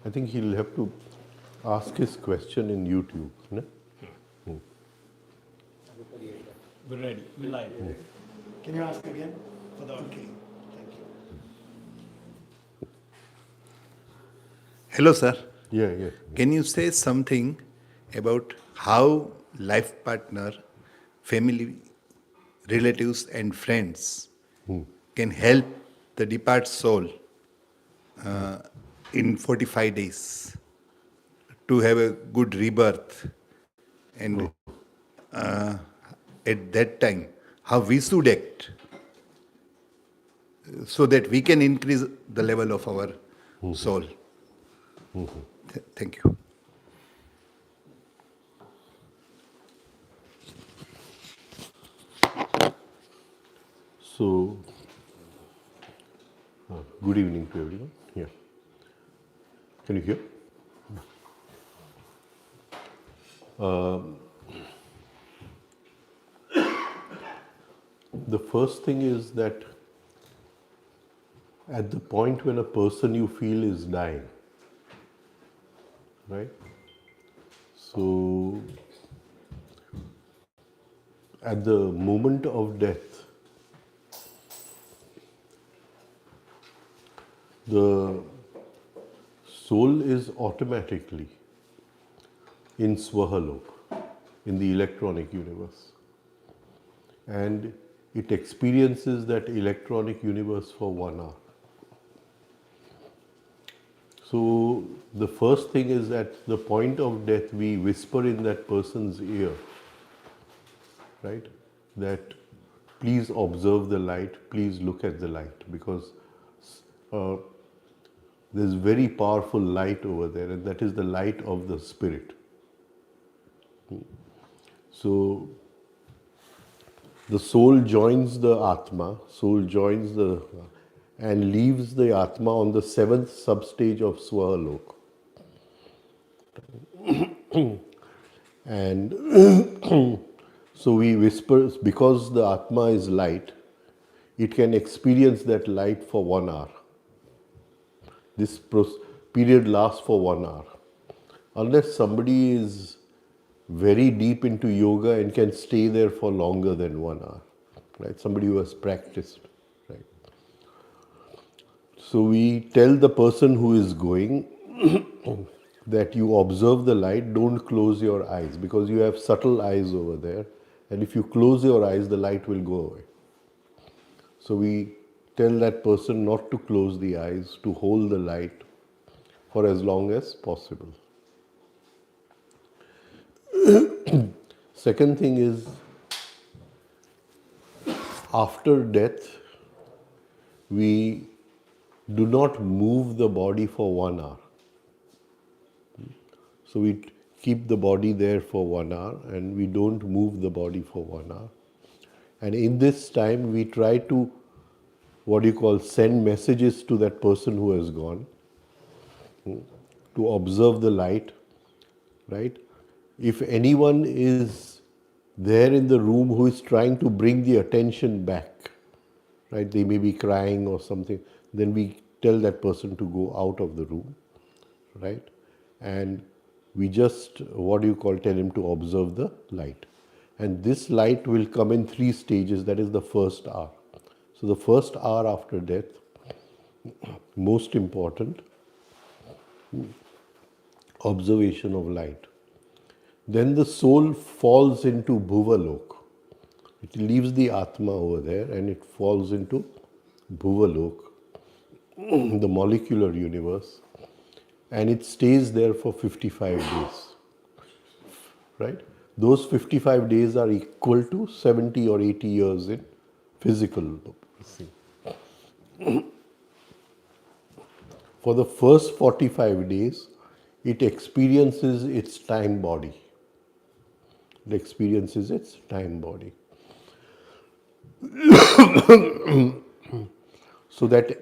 I think he'll have to ask his question in YouTube. No? We're ready. We're live. Can you ask again? For the okay. Thank you. Hello, sir. Yeah, yeah. Can you say something about how life partner, family, relatives, and friends can help the departed soul in 45 days to have a good rebirth? And at that time, how we should act so that we can increase the level of our soul. Thank you. So, good evening to everyone. Yeah. Can you hear? The first thing is that at the point when a person you feel is dying, right? So, at the moment of death, the soul is automatically in Swahalok, in the electronic universe. And it experiences that electronic universe for 1 hour. So the first thing is at the point of death, we whisper in that person's ear, right? That please observe the light, please look at the light, because there's very powerful light over there, and that is the light of the spirit. So the soul joins the Atma, and leaves the Atma on the 7th substage of Swahalok. And so we whisper, because the Atma is light, it can experience that light for 1 hour. This period lasts for 1 hour. Unless somebody is very deep into yoga and can stay there for longer than 1 hour, right? Somebody who has practiced, right? So we tell the person who is going that you observe the light, don't close your eyes, because you have subtle eyes over there, and if you close your eyes, the light will go away. So we tell that person not to close the eyes, to hold the light for as long as possible. Second thing is, after death, we do not move the body for 1 hour. So we keep the body there for 1 hour and we don't move the body for 1 hour. And in this time, we try to, send messages to that person who has gone, to observe the light, right? If anyone is there in the room who is trying to bring the attention back, right? They may be crying or something, then we tell that person to go out of the room, right? And we just, tell him to observe the light. And this light will come in 3 stages, that is the first hour. So the first hour after death, most important, observation of light. Then the soul falls into Bhuvalok. It leaves the Atma over there and it falls into Bhuvalok, the molecular universe, and it stays there for 55 days. Right? Those 55 days are equal to 70 or 80 years in physical. For the first 45 days, it experiences its time body. It experiences its time body. So that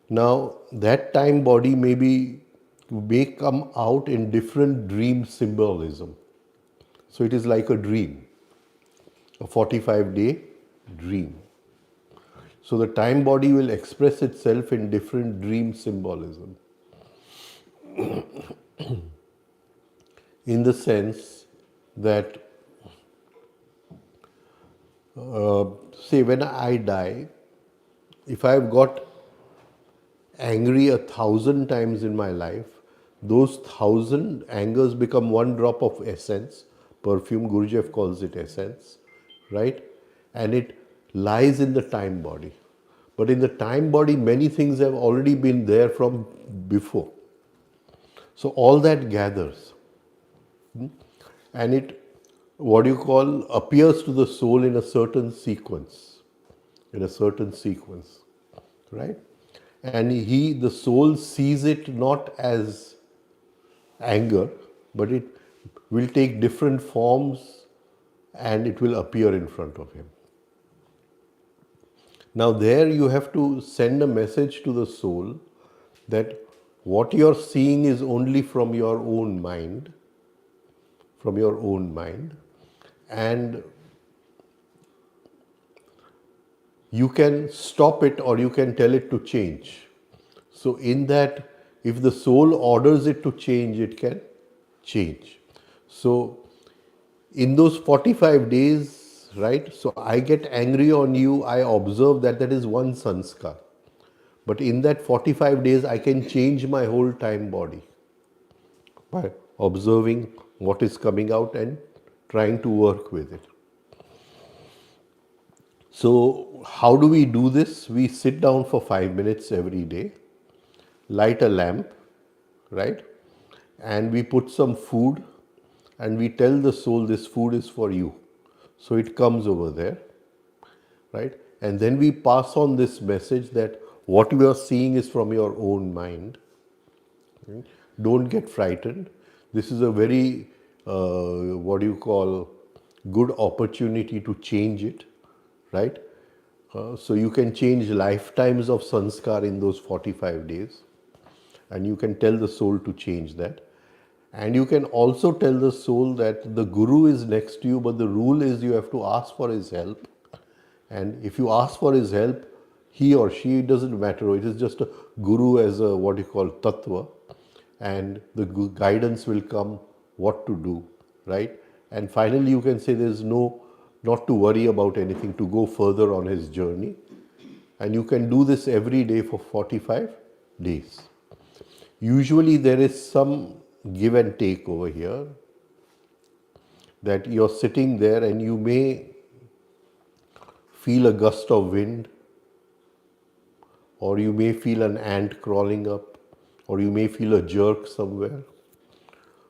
now that time body may come out in different dream symbolism. So it is like a dream, a 45-day dream. So the time body will express itself in different dream symbolism. In the sense that, say, when I die, if I've got angry 1,000 times in my life, those 1,000 angers become one drop of essence, perfume, Gurujev calls it essence, right? And it lies in the time body. But in the time body, many things have already been there from before. So all that gathers, and it, what you call, appears to the soul in a certain sequence, right? And the soul sees it not as anger, but it will take different forms and it will appear in front of him. Now, there you have to send a message to the soul that what you're seeing is only from your own mind, and you can stop it or you can tell it to change. So, in that, if the soul orders it to change, it can change. So, in those 45 days, right? So, I get angry on you, I observe that that is one sanskar. But in that 45 days, I can change my whole time body by observing what is coming out and trying to work with it. So, how do we do this? We sit down for 5 minutes every day, light a lamp, right? And we put some food and we tell the soul this food is for you. So it comes over there, right? And then we pass on this message that what you are seeing is from your own mind. Right? Don't get frightened. This is a very, what do you call, good opportunity to change it, right? So you can change lifetimes of sanskar in those 45 days, and you can tell the soul to change that. And you can also tell the soul that the guru is next to you, but the rule is you have to ask for his help. And if you ask for his help, he or she, it doesn't matter. It is just a guru as a what you call tattva, and the guidance will come what to do, right? And finally, you can say there's no, not to worry about anything, to go further on his journey. And you can do this every day for 45 days. Usually, there is some give and take over here, that you're sitting there and you may feel a gust of wind, or you may feel an ant crawling up, or you may feel a jerk somewhere,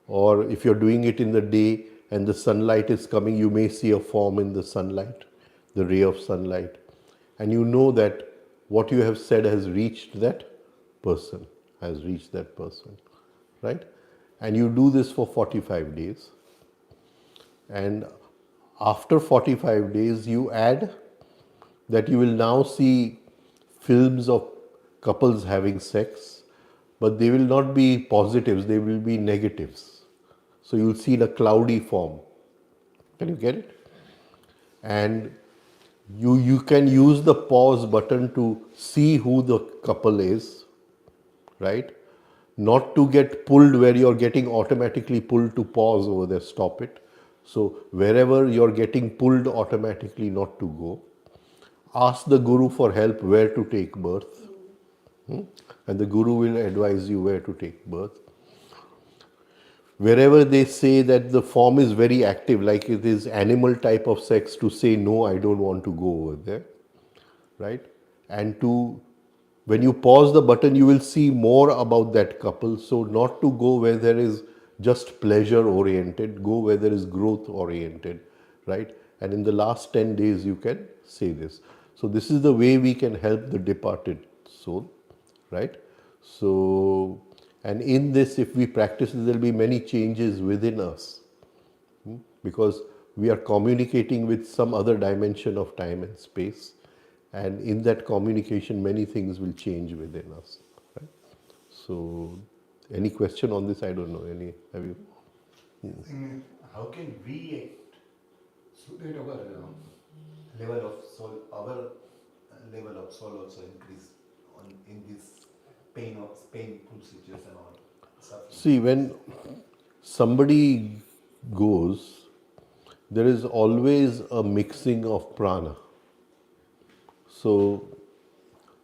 or if you're doing it in the day and the sunlight is coming, you may see a form in the sunlight, the ray of sunlight, and you know that what you have said has reached that person, right? And you do this for 45 days. And after 45 days, you add that you will now see films of couples having sex, but they will not be positives, they will be negatives. So you'll see in a cloudy form. Can you get it? And you can use the pause button to see who the couple is, right? Not to get pulled where you're getting automatically pulled to pause over there, stop it. So wherever you're getting pulled automatically not to go, ask the guru for help where to take birth. And the guru will advise you where to take birth. Wherever they say that the form is very active, like it is animal type of sex, to say no, I don't want to go over there, right? And to, when you pause the button, you will see more about that couple. So not to go where there is just pleasure oriented, go where there is growth oriented, right? And in the last 10 days, you can say this. So this is the way we can help the departed soul, right? So, and in this, if we practice, there will be many changes within us, because we are communicating with some other dimension of time and space, and in that communication many things will change within us, right? So any question on this? I don't know, any, have you? How can we act so that our level of soul, our level of soul also increase in this painful situation or suffering. See, when somebody goes, there is always a mixing of prana. So,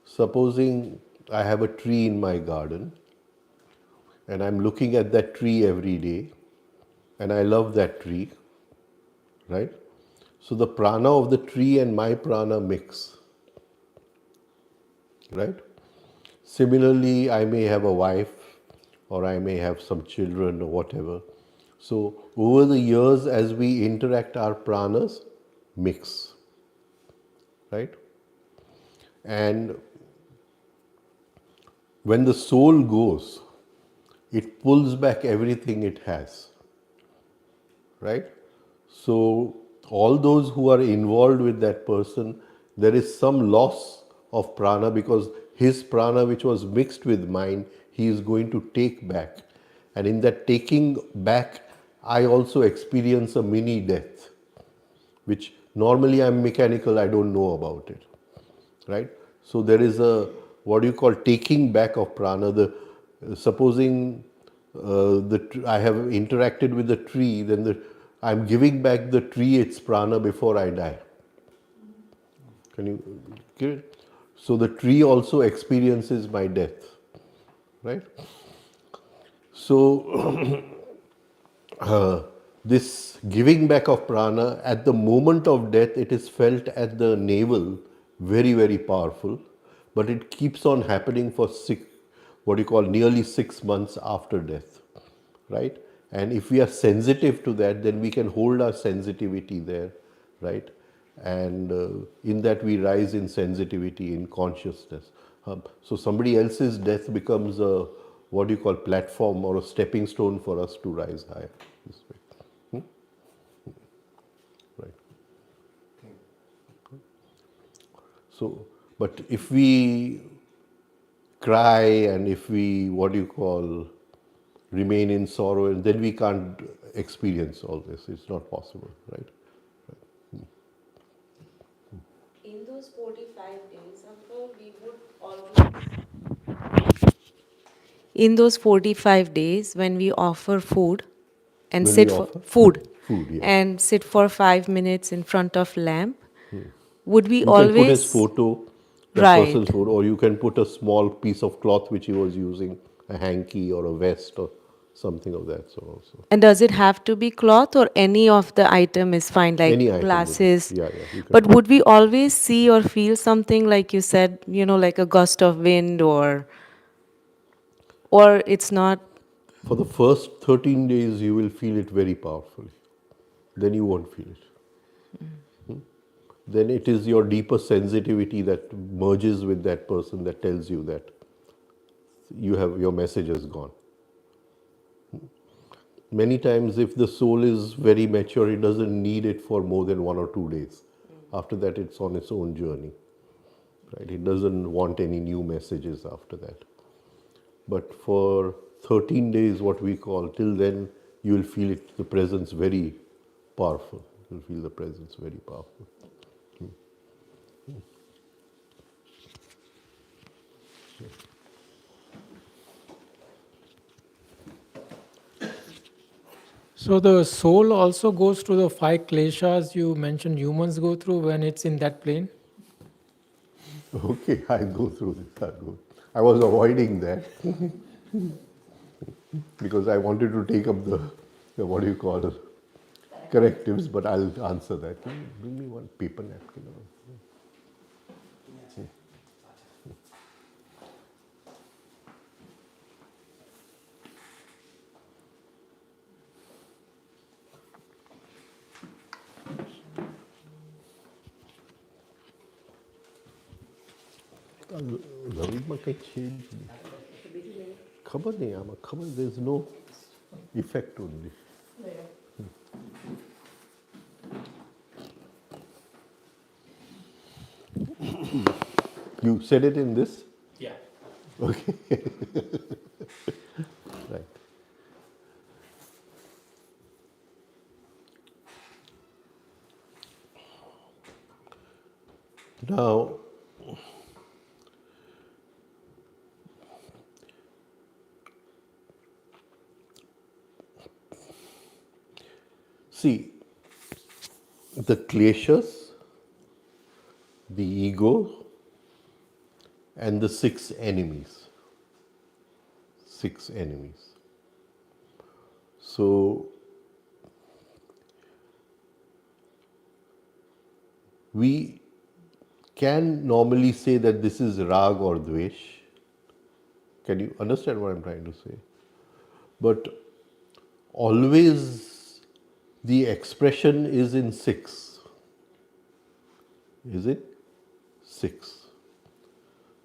supposing I have a tree in my garden and I'm looking at that tree every day and I love that tree, right? So, the prana of the tree and my prana mix, right? Similarly, I may have a wife or I may have some children or whatever. So, over the years, as we interact, our pranas mix, right? And when the soul goes, it pulls back everything it has, right? So, all those who are involved with that person, there is some loss of prana because his prana, which was mixed with mine, he is going to take back. And in that taking back, I also experience a mini death, which normally I'm mechanical, I don't know about it, right? So there is a what do you call taking back of prana. Supposing I have interacted with the tree, then I'm giving back the tree its prana before I die. Can you get it? So the tree also experiences my death, right? So this giving back of prana at the moment of death, it is felt at the navel very, very powerful, but it keeps on happening for what you call nearly 6 months after death, right? And if we are sensitive to that, then we can hold our sensitivity there, right? And in that we rise in sensitivity, in consciousness. So somebody else's death becomes a what do you call platform or a stepping stone for us to rise higher. This way. Right. So, but if we cry and if we what do you call remain in sorrow, and then we can't experience all this. It's not possible, right? In those 45 days, Uncle, we would always. In those 45 days, when we offer food and When we sit for offer food food, yeah. and sit for 5 minutes in front of lamp, would we You can put his always. photo, that person's Right. photo, or you can put a small piece of cloth which he was using, a hanky or a vest or something of that sort also. And does it have to be cloth or any of the item is fine, Any like item will do. glasses? Yeah, yeah, you can But put. would we always see or feel something like you said, like a gust of wind or it's not? For the first 13 days, you will feel it very powerfully. Then you won't feel it. Then it is your deeper sensitivity that merges with that person that tells you that your message is gone. Many times, if the soul is very mature, it doesn't need it for more than 1 or 2 days. After that, it's on its own journey. Right? It doesn't want any new messages after that. But for 13 days, what we call, till then, you will feel it, the presence very powerful. You'll feel the presence very powerful. So the soul also goes through the 5 kleshas you mentioned humans go through when it's in that plane? Okay, I go through this. I was avoiding that because I wanted to take up the what do you call it, correctives, but I'll answer that. Bring me one paper napkin. લલિતમાં કંઈ છે જ નહીં ખબર નહીં આમાં ખબર there is no effect only. You said it in this? Yeah. Okay. Right. Now, See, the kleshas, the ego, and the six enemies. Six enemies. So, we can normally say that this is rag or dvesh. Can you understand what I'm trying to say? But always the expression is in six. Is it? Six.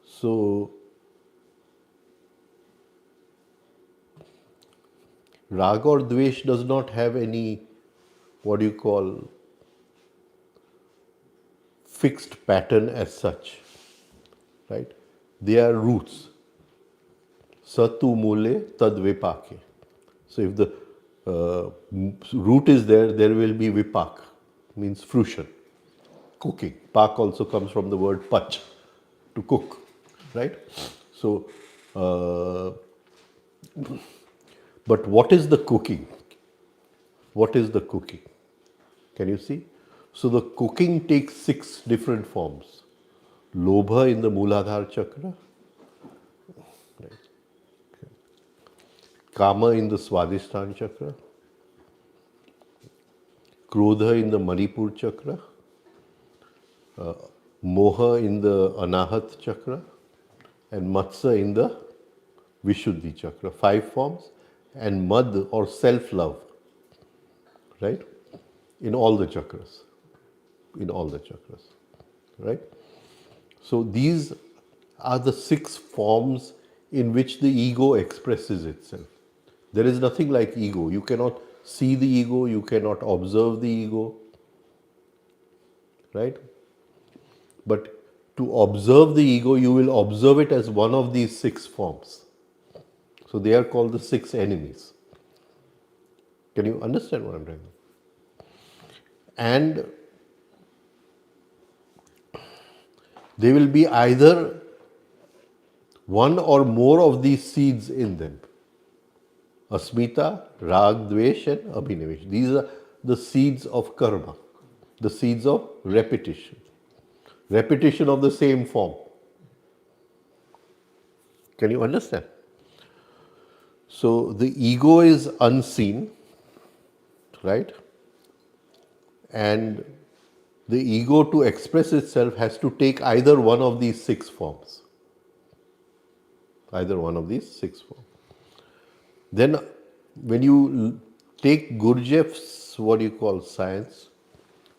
So, rag or dvesh does not have any, what do you call, fixed pattern as such, right? They are roots. Satu mule tad vipake. So if the root is there, there will be vipak, means fruition, cooking. Pak also comes from the word pach, to cook, right? So, but what is the cooking? What is the cooking? Can you see? So the cooking takes six different forms. Lobha in the Mooladhara chakra, right? Kama in the Swadhisthana chakra, Krodha in the Manipur chakra, Moha in the Anahat chakra, and Matsa in the Vishuddhi chakra. Five forms, and Mad or self-love, right? In all the chakras. In all the chakras, right? So these are the six forms in which the ego expresses itself. There is nothing like ego. You cannot see the ego, you cannot observe the ego, right? But to observe the ego, you will observe it as one of these six forms. So they are called the six enemies. Can you understand what I'm trying to say? And they will be either one or more of these seeds in them. Asmita, Rag, Dvesh and Abhinivesh. These are the seeds of karma, the seeds of repetition. Repetition of the same form. Can you understand? So the ego is unseen, right? And the ego to express itself has to take either one of these six forms. Either one of these six forms. Then when you take Gurdjieff's, what do you call, science,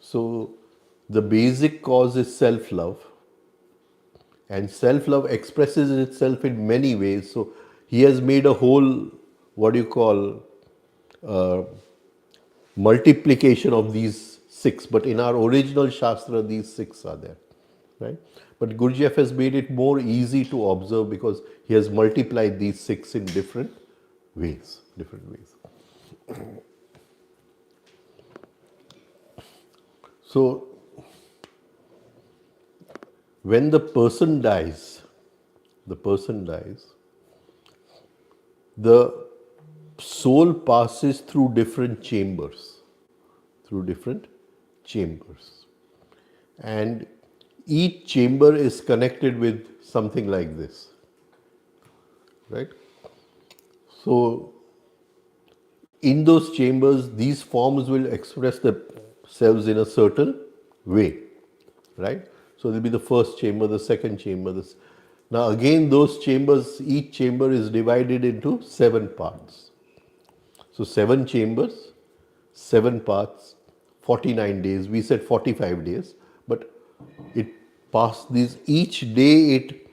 so the basic cause is self-love, and self-love expresses itself in many ways. So he has made a whole, what do you call, multiplication of these six, but in our original Shastra, these six are there, right? But Gurdjieff has made it more easy to observe because he has multiplied these six in different ways. So, when the person dies, the soul passes through different chambers, and each chamber is connected with something like this, right? So, in those chambers, these forms will express themselves in a certain way, right? So, there will be the first chamber, the second chamber. Now, again, those chambers, each chamber is divided into 7 parts. So, 7 chambers, 7 parts, 49 days. We said 45 days, but it passed these, each day it,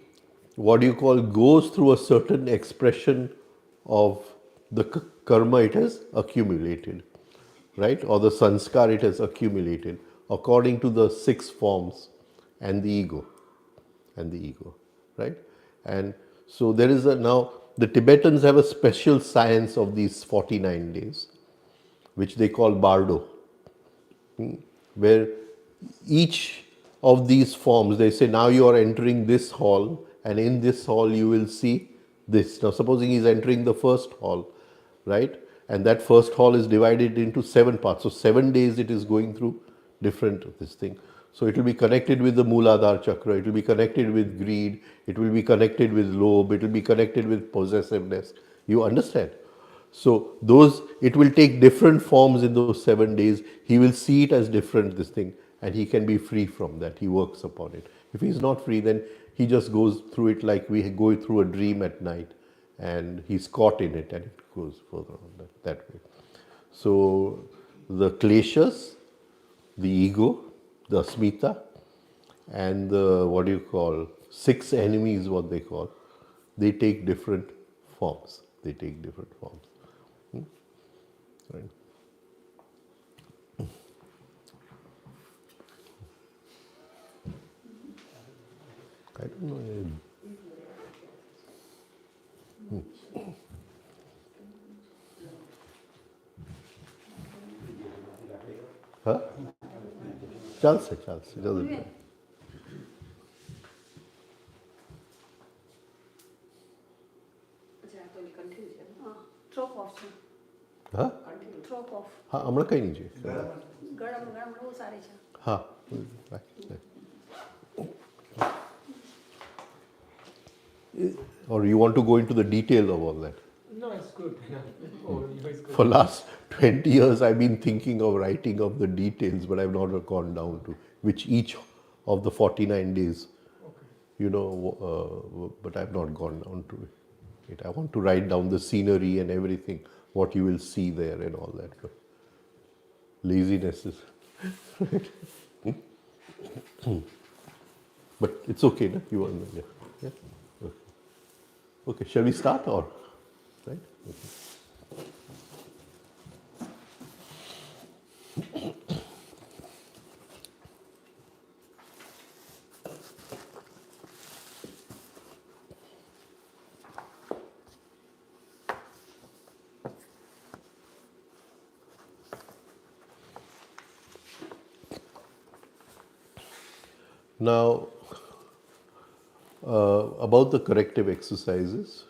what do you call, goes through a certain expression of the karma it has accumulated, right? Or the sanskar it has accumulated according to the 6 forms and the ego, right? And so there is now the Tibetans have a special science of these 49 days, which they call bardo, where each of these forms, they say, now you are entering this hall, and in this hall you will see this. Now, supposing he is entering the first hall, right? And that first hall is divided into 7 parts. So 7 days it is going through different this thing. So it will be connected with the Mooladhara chakra, it will be connected with greed, it will be connected with lobe, it will be connected with possessiveness. You understand? So those, it will take different forms in those 7 days. He will see it as different, this thing, and he can be free from that. He works upon it. If he's not free, then he just goes through it like we go through a dream at night, and he's caught in it, and it goes further on that way. So the kleshas, the ego, the asmita, and the, what do you call, 6 enemies, what they call, they take different forms. They take different forms. Right. I don't know. Huh? Chelsea. It doesn't matter. Throw off. Huh? Throw off. હા હમણાં કઈ નહીં છે ગરમ ગરમ બહુ સારી છે. હા. Or you want to go into the detail of all that? No, it's good. It's good. For last 20 years, I've been thinking of writing of the details, but I've not gone down to which each of the 49 days, but I've not gone down to it. I want to write down the scenery and everything, what you will see there and all that. But laziness is. But it's okay, no? You want to, yeah. Okay, shall we start or? Right? Okay. Now, about the corrective exercises,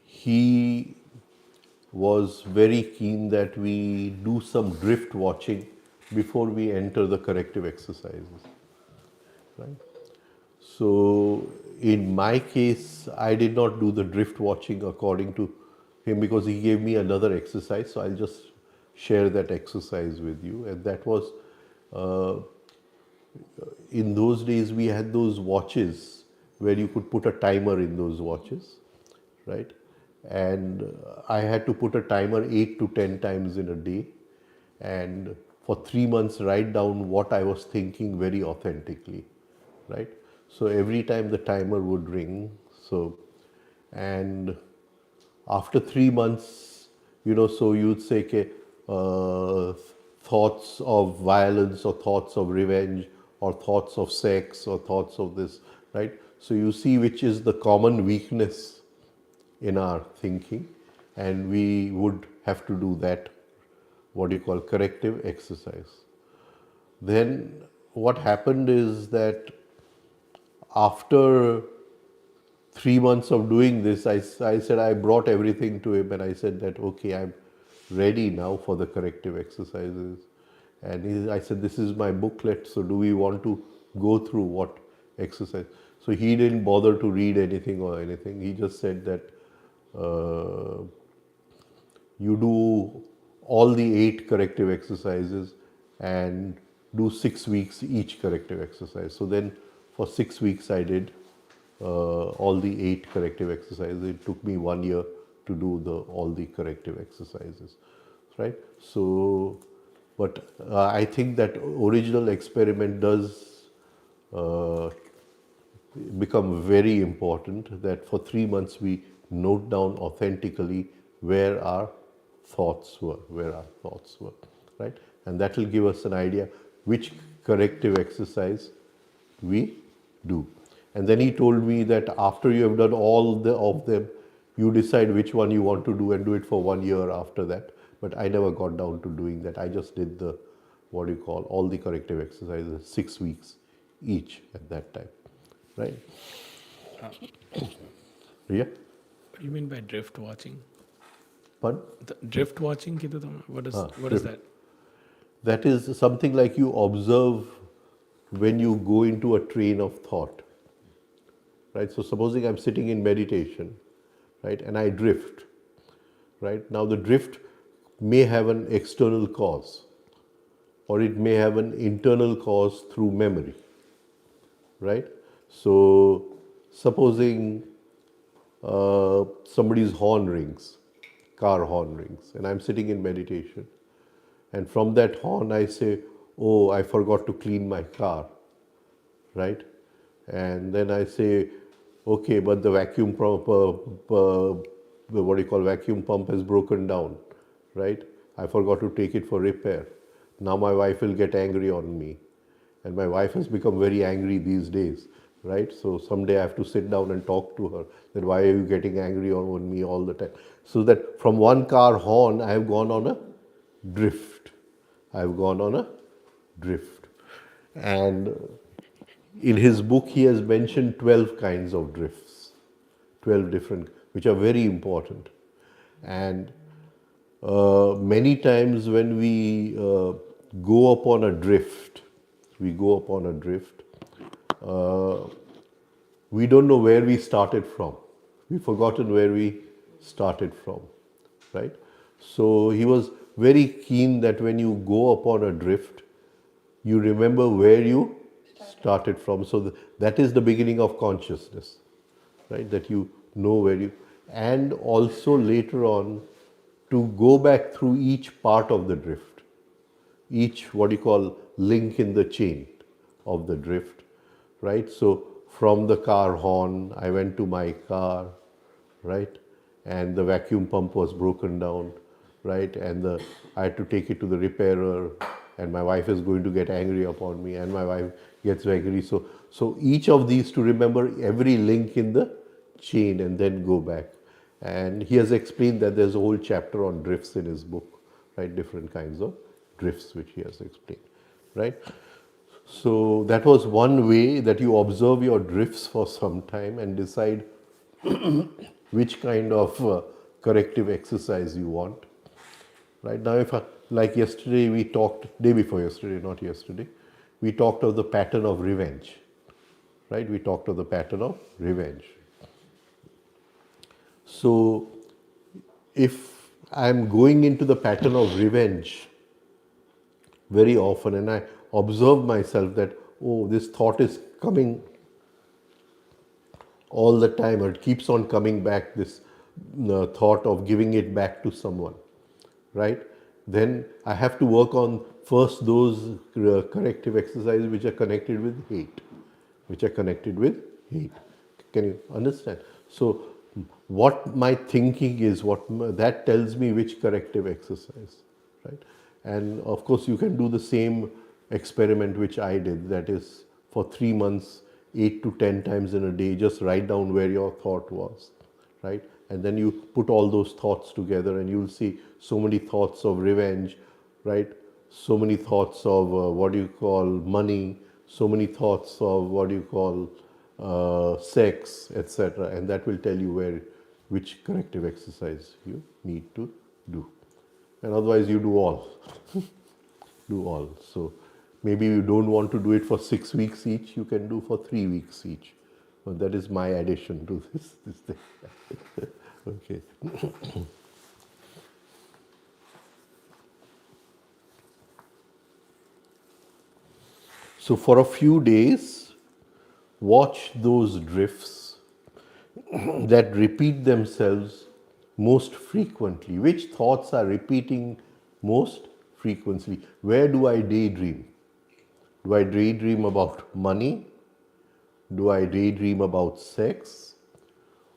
he was very keen that we do some drift watching before we enter the corrective exercises. Right? So, in my case, I did not do the drift watching according to him because he gave me another exercise. So, I'll just share that exercise with you. And that was, in those days, we had those watches where you could put a timer in those watches, right? And I had to put a timer 8 to 10 times in a day, and for 3 months write down what I was thinking very authentically, right? So every time the timer would ring, and after 3 months, so you'd say, okay, thoughts of violence or thoughts of revenge or thoughts of sex or thoughts of this, right? So you see which is the common weakness in our thinking, and we would have to do that, what you call corrective exercise. Then what happened is that after 3 months of doing this, I said, I brought everything to him and I said that, okay, I'm ready now for the corrective exercises. And I said, this is my booklet, so do we want to go through what exercise? So he didn't bother to read anything or anything. He just said that you do all the 8 corrective exercises and do 6 weeks each corrective exercise. So then for 6 weeks I did all the 8 corrective exercises. It took me 1 year to do all the corrective exercises, right? So, but I think that original experiment does become very important, that for 3 months we note down authentically where our thoughts were, right? And that will give us an idea which corrective exercise we do. And then he told me that after you have done all of them, you decide which one you want to do and do it for 1 year after that. But I never got down to doing that. I just did all the corrective exercises, 6 weeks each at that time, right? Yeah. What do you mean by drift watching? But The drift watching, kiddu tama? What is drift. that? That is something like you observe when you go into a train of thought, right? So supposing I'm sitting in meditation, right, and I drift, right? Now the drift may have an external cause, or it may have an internal cause through memory, right? So supposing somebody's horn rings, car horn rings, and I'm sitting in meditation, and from that horn I say, oh, I forgot to clean my car, right? And then I say, okay, but the vacuum pump, what do you call vacuum pump has broken down, right? I forgot to take it for repair. Now my wife will get angry on me. And my wife has become very angry these days, right? So someday I have to sit down and talk to her that why are you getting angry on me all the time? So that from one car horn, I have gone on a drift. I have gone on a drift. And in his book, he has mentioned 12 kinds of drifts, 12 different, which are very important. And many times when we go upon a drift, we go upon a drift, we don't know where we started from. We've forgotten where we started from, right? So he was very keen that when you go upon a drift, you remember where you started from. So that is the beginning of consciousness, right? That you know where you, and also later on to go back through each part of the drift, each what you call link in the chain of the drift, right? So from the car horn, I went to my car, right? And the vacuum pump was broken down, right? And I had to take it to the repairer, and my wife is going to get angry upon me, and my wife gets angry. So each of these to remember every link in the chain and then go back. And he has explained that there's a whole chapter on drifts in his book, right? Different kinds of drifts which he has explained, right? So that was one way that you observe your drifts for some time and decide which kind of corrective exercise you want. Right now, like yesterday, we talked, day before yesterday, not yesterday, we talked of the pattern of revenge. Right? We talked of the pattern of revenge. So, if I'm going into the pattern of revenge very often and I observe myself that, oh, this thought is coming all the time, or it keeps on coming back, this thought of giving it back to someone, right? Then I have to work on first those corrective exercises which are connected with hate, which are connected with hate. Can you understand? So what my thinking is, that tells me which corrective exercise, right? And of course you can do the same experiment which I did, that is for 3 months, 8 to 10 times in a day, just write down where your thought was, right? And then you put all those thoughts together and you'll see so many thoughts of revenge, right? So many thoughts of what do you call money, so many thoughts of what do you call sex, etc. And that will tell you which corrective exercise you need to do. And otherwise you do all. Do all. So maybe you don't want to do it for 6 weeks each, you can do for 3 weeks each. But that is my addition to this thing. Okay. So for a few days, watch those drifts that repeat themselves most frequently. Which thoughts are repeating most frequently? Where do I daydream? Do I daydream about money? Do I daydream about sex?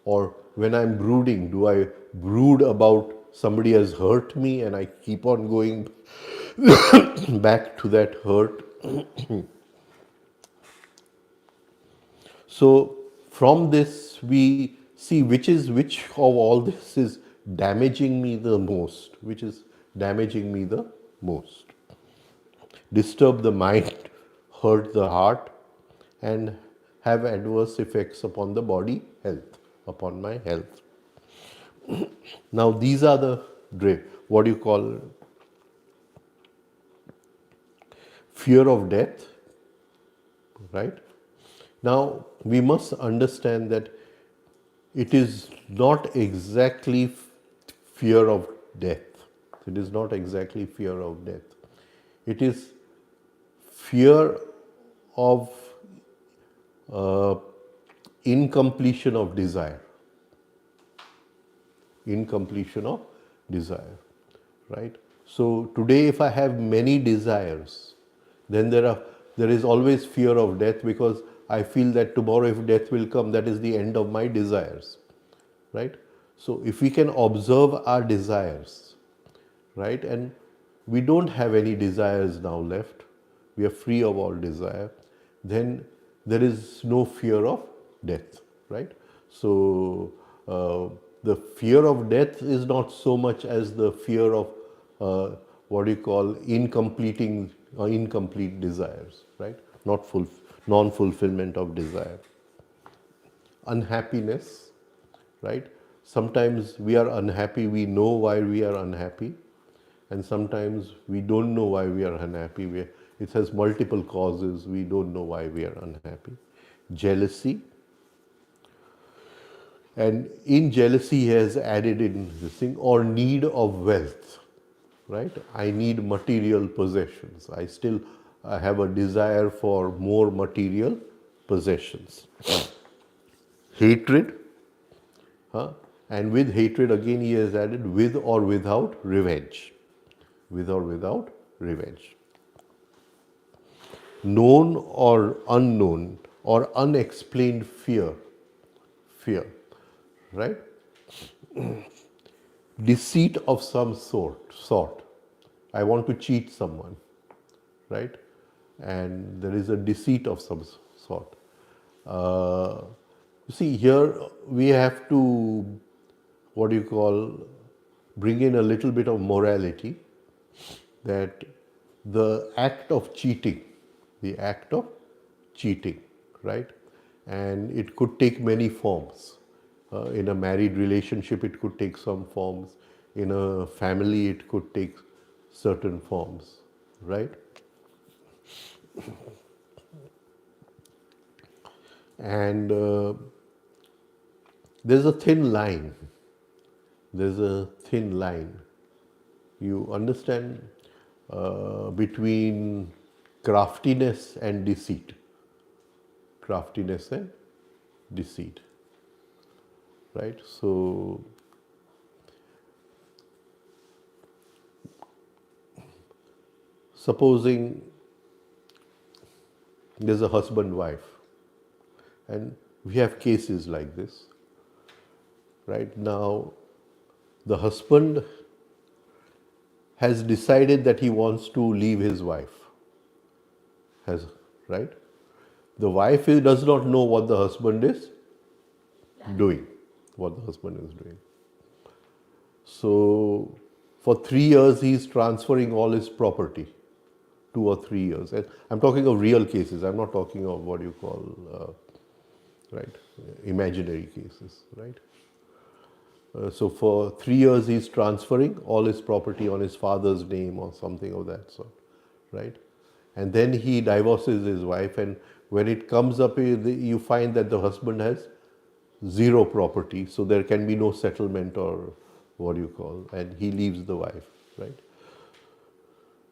Or when I'm brooding, do I brood about somebody has hurt me and I keep on going back to that hurt? So from this we see which of all this is damaging me the most, which is damaging me the most. Disturb the mind, hurt the heart, and have adverse effects upon the body health, upon my health. Now these are the what do you call fear of death, right? Now we must understand that it is not exactly fear of death. It is not exactly fear of death. It is fear of uh, incompletion of desire. Incompletion of desire, right? So today, if I have many desires, then there is always fear of death, because I feel that tomorrow, if death will come, that is the end of my desires, right? So if we can observe our desires, right, and we don't have any desires now left, we are free of all desire, then there is no fear of death, right? So the fear of death is not so much as the fear of what do you call incompleting or incomplete desires, right? Not non-fulfillment of desire. Unhappiness, right? Sometimes we are unhappy, we know why we are unhappy, and sometimes we don't know why we are unhappy. It has multiple causes, we don't know why we are unhappy. Jealousy, and in jealousy he has added in this thing, or need of wealth, right? I need material possessions. I have a desire for more material possessions. Hatred, huh? And with hatred again he has added with or without revenge. With or without revenge. Known or unknown or unexplained fear. Fear, right? Deceit of some sort. I want to cheat someone, right? And there is a deceit of some sort. You see, here we have to, what do you call, bring in a little bit of morality, that the act of cheating, right? And it could take many forms. In a married relationship, it could take some forms. In a family, it could take certain forms, right? And there's a thin line. There's a thin line. You understand, between craftiness and deceit. Craftiness and deceit, right? So supposing there's a husband wife, and we have cases like this. Right now, the husband has decided that he wants to leave his wife. Right? The wife does not know what the husband is doing. What the husband is doing. So, for 3 years, he is transferring all his property. 2 or 3 years. And I'm talking of real cases. I'm not talking of what you call, right, imaginary cases, right? So for 3 years he's transferring all his property on his father's name or something of that sort, right? And then he divorces his wife, and when it comes up, you find that the husband has zero property, so there can be no settlement or what do you call, and he leaves the wife, right?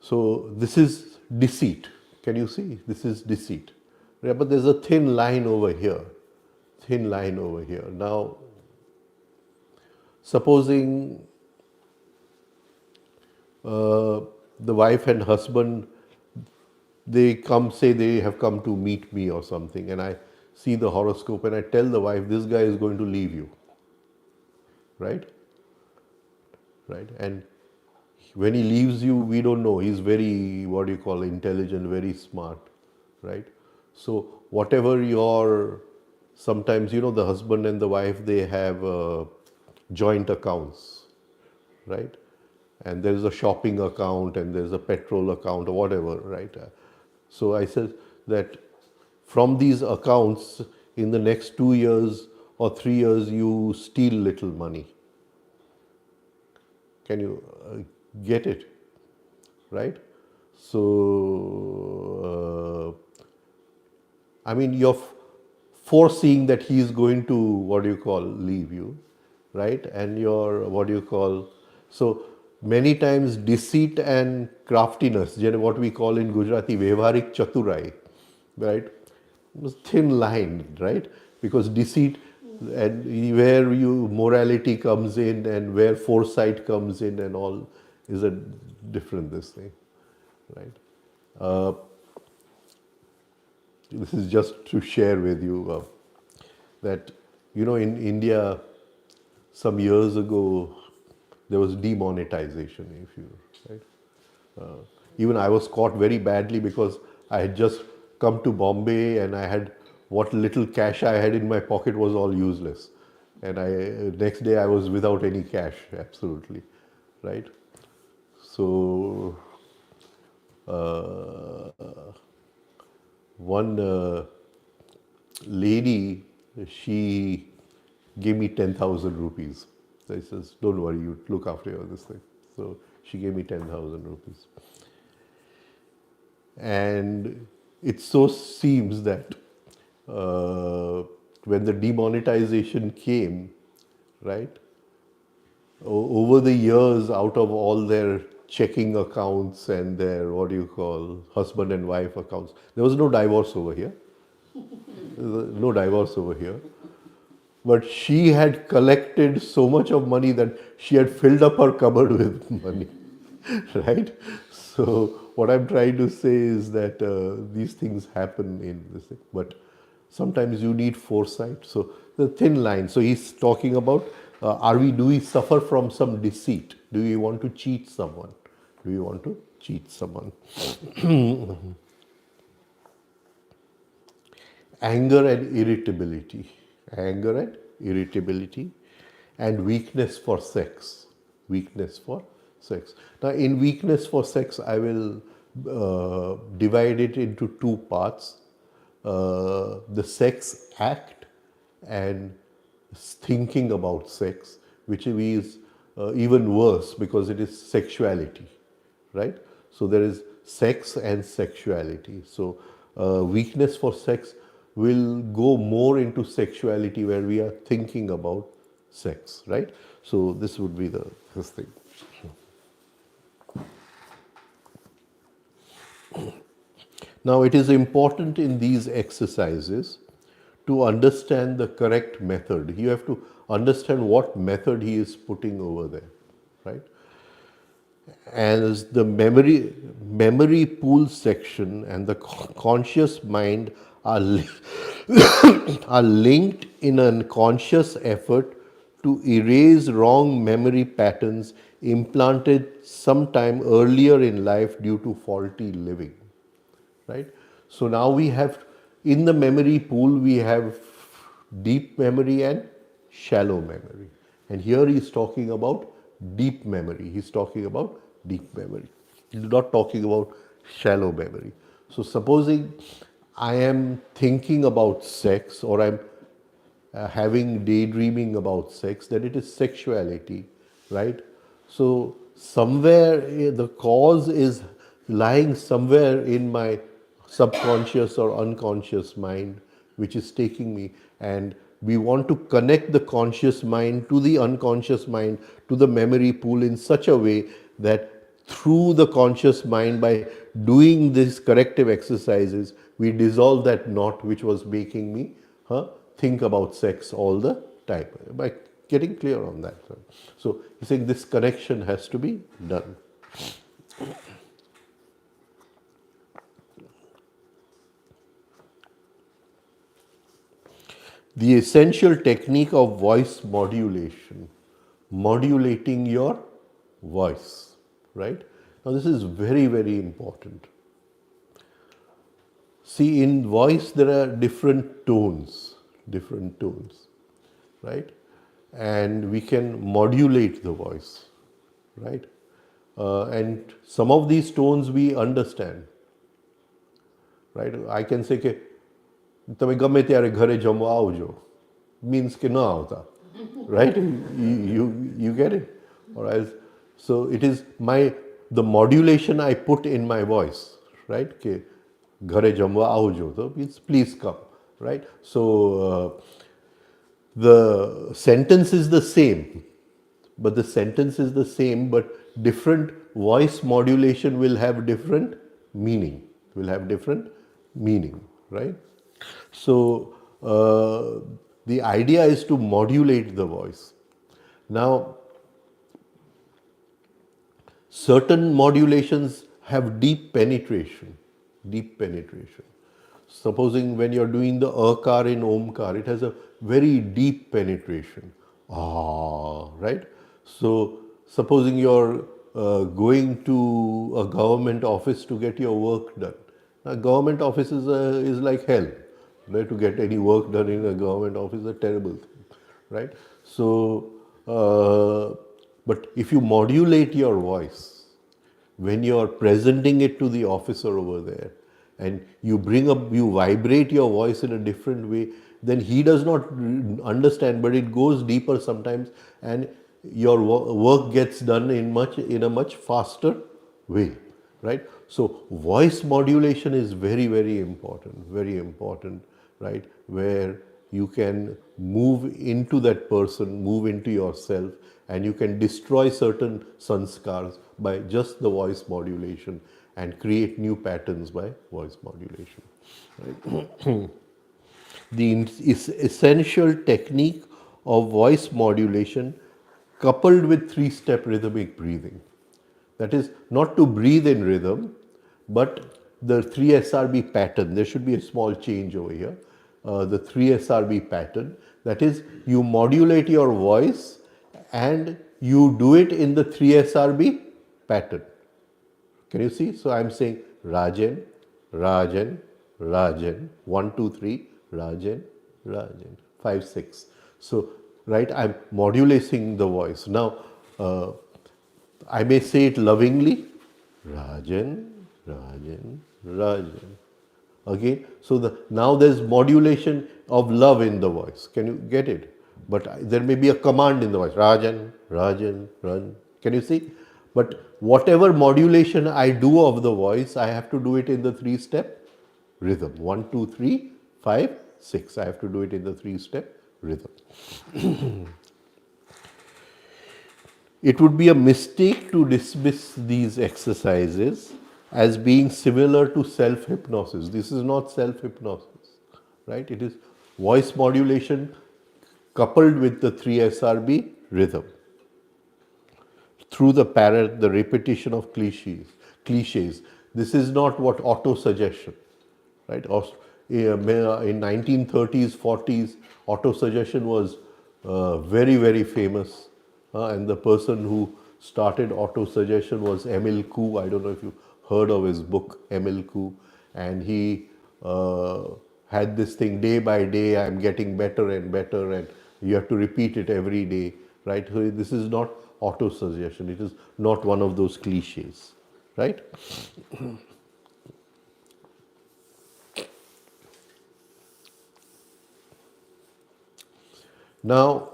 So this is deceit. Can you see? This is deceit. Yeah, but there's a thin line over here. Thin line over here. Now, supposing the wife and husband, they say they have come to meet me or something, and I see the horoscope and I tell the wife, this guy is going to leave you, right? Right? And when he leaves you, we don't know. He's very, what do you call, intelligent, very smart, right? So whatever sometimes, the husband and the wife, they have joint accounts, right? And there's a shopping account and there's a petrol account or whatever, right? So I said that from these accounts, in the next 2 years or 3 years, you steal little money, Can you get it? Right? So, I mean, you're foreseeing that he is going to, what do you call, leave you, right? And you're, what do you call, so many times deceit and craftiness, what we call in Gujarati, Vyavaharik Chaturai, right? Thin line, right? Because deceit and where you morality comes in and where foresight comes in and all is a different this thing, right? This is just to share with you that, you know, in India, some years ago, there was demonetization, if you, right? Even I was caught very badly because I had just come to Bombay and I had what little cash I had in my pocket was all useless. And next day I was without any cash, absolutely, right? So, one lady, she gave me 10,000 rupees. So I says, don't worry, you look after your this thing. So she gave me 10,000 rupees. And it so seems that when the demonetization came, right, over the years, out of all their checking accounts and their, what do you call, husband and wife accounts, there was no divorce over here. No divorce over here. But she had collected so much of money that she had filled up her cupboard with money, right? So what I'm trying to say is that these things happen in this thing, but sometimes you need foresight. So the thin line. So he's talking about, do we suffer from some deceit? Do we want to cheat someone? Do we want to cheat someone? Anger and irritability. Anger and irritability, and weakness for sex. Weakness for sex. Now, in weakness for sex, I will divide it into two parts: the sex act and thinking about sex, which is even worse because it is sexuality, right? So there is sex and sexuality. So weakness for sex will go more into sexuality where we are thinking about sex, right? So this would be the first thing. Now it is important in these exercises to understand the correct method. You have to understand what method he is putting over there, right? As the memory pool section and the conscious mind are are linked in a conscious effort to erase wrong memory patterns implanted sometime earlier in life due to faulty living, right? So now we have, in the memory pool, we have deep memory and shallow memory. And here he is talking about deep memory. He's talking about deep memory. He's not talking about shallow memory. So supposing I am thinking about sex, or I'm having daydreaming about sex, that it is sexuality, right? So somewhere the cause is lying somewhere in my subconscious or unconscious mind, which is taking me, and we want to connect the conscious mind to the unconscious mind, to the memory pool in such a way that through the conscious mind, by doing these corrective exercises, we dissolve that knot which was making me think about sex all the time. By getting clear on that. So he's saying this connection has to be done. The essential technique of voice modulation, modulating your voice, right? Now this is very, very important. See, in voice there are different tones, right? And we can modulate the voice, right? And some of these tones we understand, right? I can say કે તમે ગમે ત્યારે ઘરે જમવા આવજો, means કે ન આવતા, right? You get it? Or else So it is the modulation I put in my voice, right? Okay, ghare jamwa aojo, so means please come, right? So the sentence is the same, but different voice modulation will have different meaning, right? So the idea is to modulate the voice. Now, certain modulations have deep penetration. Supposing when you're doing the akar in omkar, it has a very deep penetration. Ah, right? So, supposing you're going to a government office to get your work done. A government office is like hell. Right? To get any work done in a government office is a terrible thing, right? So, but if you modulate your voice, when you are presenting it to the officer over there, and you vibrate your voice in a different way, then he does not understand, but it goes deeper sometimes, and your work gets done in a much faster way, right? So voice modulation is very important, right? Where you can move into that person, move into yourself, and you can destroy certain sanskars by just the voice modulation and create new patterns by voice modulation. Right? The essential technique of voice modulation coupled with three-step rhythmic breathing. That is not to breathe in rhythm, but the 3SRB pattern. There should be a small change over here. The 3SRB pattern. That is, you modulate your voice and you do it in the 3SRB pattern. Can you see? So I'm saying Rajan, Rajan, Rajan, 1, 2, 3, Rajan, Rajan, 5, 6. So, right, I'm modulating the voice. Now, I may say it lovingly, Rajan, Rajan, Rajan. Again, so now there's modulation of love in the voice. Can you get it? But there may be a command in the voice, Rajan, Rajan, Ran. Can you see? But whatever modulation I do of the voice, I have to do it in the three-step rhythm. 1, 2, 3, 5, 6. I have to do it in the three-step rhythm. It would be a mistake to dismiss these exercises as being similar to self-hypnosis. This is not self-hypnosis, right? It is voice modulation coupled with the 3SRB rhythm through the repetition of cliches. This is not what auto-suggestion, right? In 1930s, 40s, auto-suggestion was very famous. And the person who started auto-suggestion was Emil Kuh. I don't know if you heard of his book, Emil Kuh. And he had this thing, day by day, I'm getting better and better, and you have to repeat it every day, right? So this is not auto-suggestion. It is not one of those cliches, right? Now,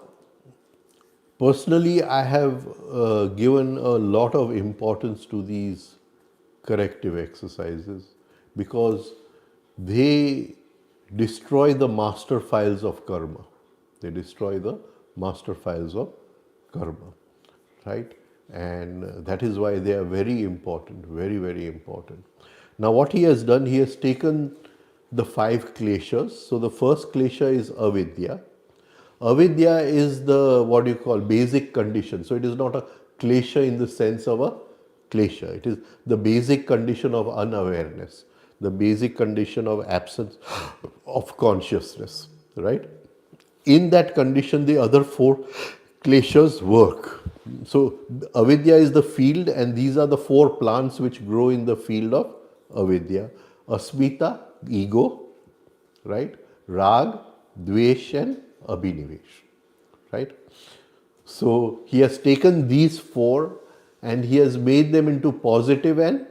personally, I have given a lot of importance to these corrective exercises because they destroy the master files of karma. They destroy the master files of karma, right? And that is why they are very important, very important. Now, what he has done, he has taken the 5 kleshas. So, the first klesha is avidya. Avidya is the what you call basic condition. So it is not a klesha in the sense of a klesha. It is the basic condition of unawareness, the basic condition of absence of consciousness, right? In that condition, the other 4 kleshas work. So avidya is the field, and these are the 4 plants which grow in the field of avidya. Asmita, ego, right? Rag, dvesh, and abhinivesh, right? So he has taken these 4 and he has made them into positive and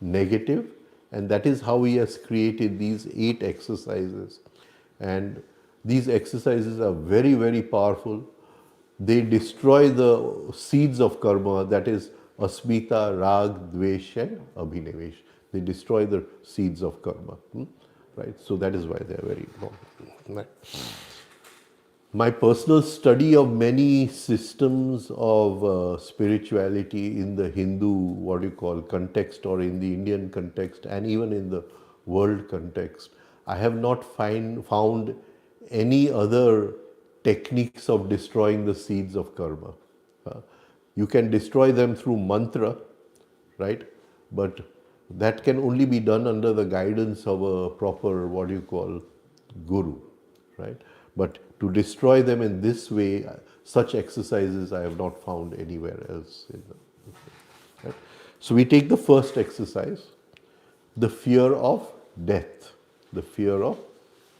negative, and that is how he has created these 8 exercises. And these exercises are very powerful. they destroy the seeds of karma, that is asmita, rag, dvesh and abhinevesh. They destroy the seeds of karma. Right? So that is why they are very important. Right? My personal study of many systems of spirituality in the Hindu, what you call, context, or in the Indian context, and even in the world context, I have not found any other techniques of destroying the seeds of karma. You can destroy them through mantra, right? But that can only be done under the guidance of a proper, what you call, guru, right? But to destroy them in this way, such exercises I have not found anywhere else. Right? So we take the first exercise, the fear of death. The fear of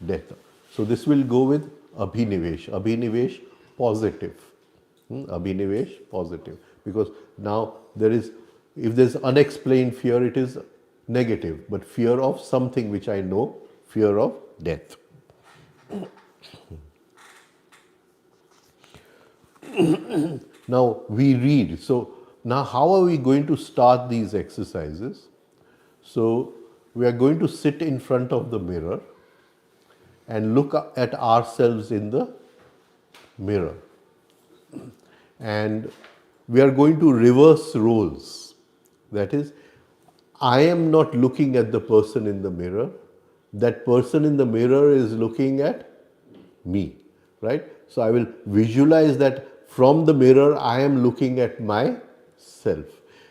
death. So this will go with abhinivesh. Abhinivesh, positive. Abhinivesh, positive. Because now if there's unexplained fear, it is negative. But fear of something which I know, fear of death. Now we read. So now how are we going to start these exercises? So we are going to sit in front of the mirror and look at ourselves in the mirror. And we are going to reverse roles. That is, I am not looking at the person in the mirror. That person in the mirror is looking at me, right? So I will visualize that from the mirror I am looking at myself.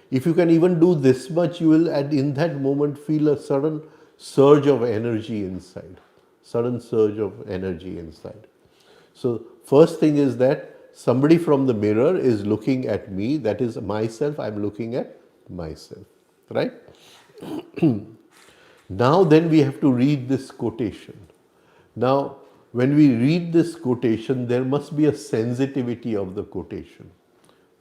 If you can even do this much, you will in that moment feel a sudden surge of energy inside. Sudden surge of energy inside. So first thing is that somebody from the mirror is looking at me, that is myself, I am looking at myself, right? Now then we have to read this quotation. Now when we read this quotation, there must be a sensitivity of the quotation,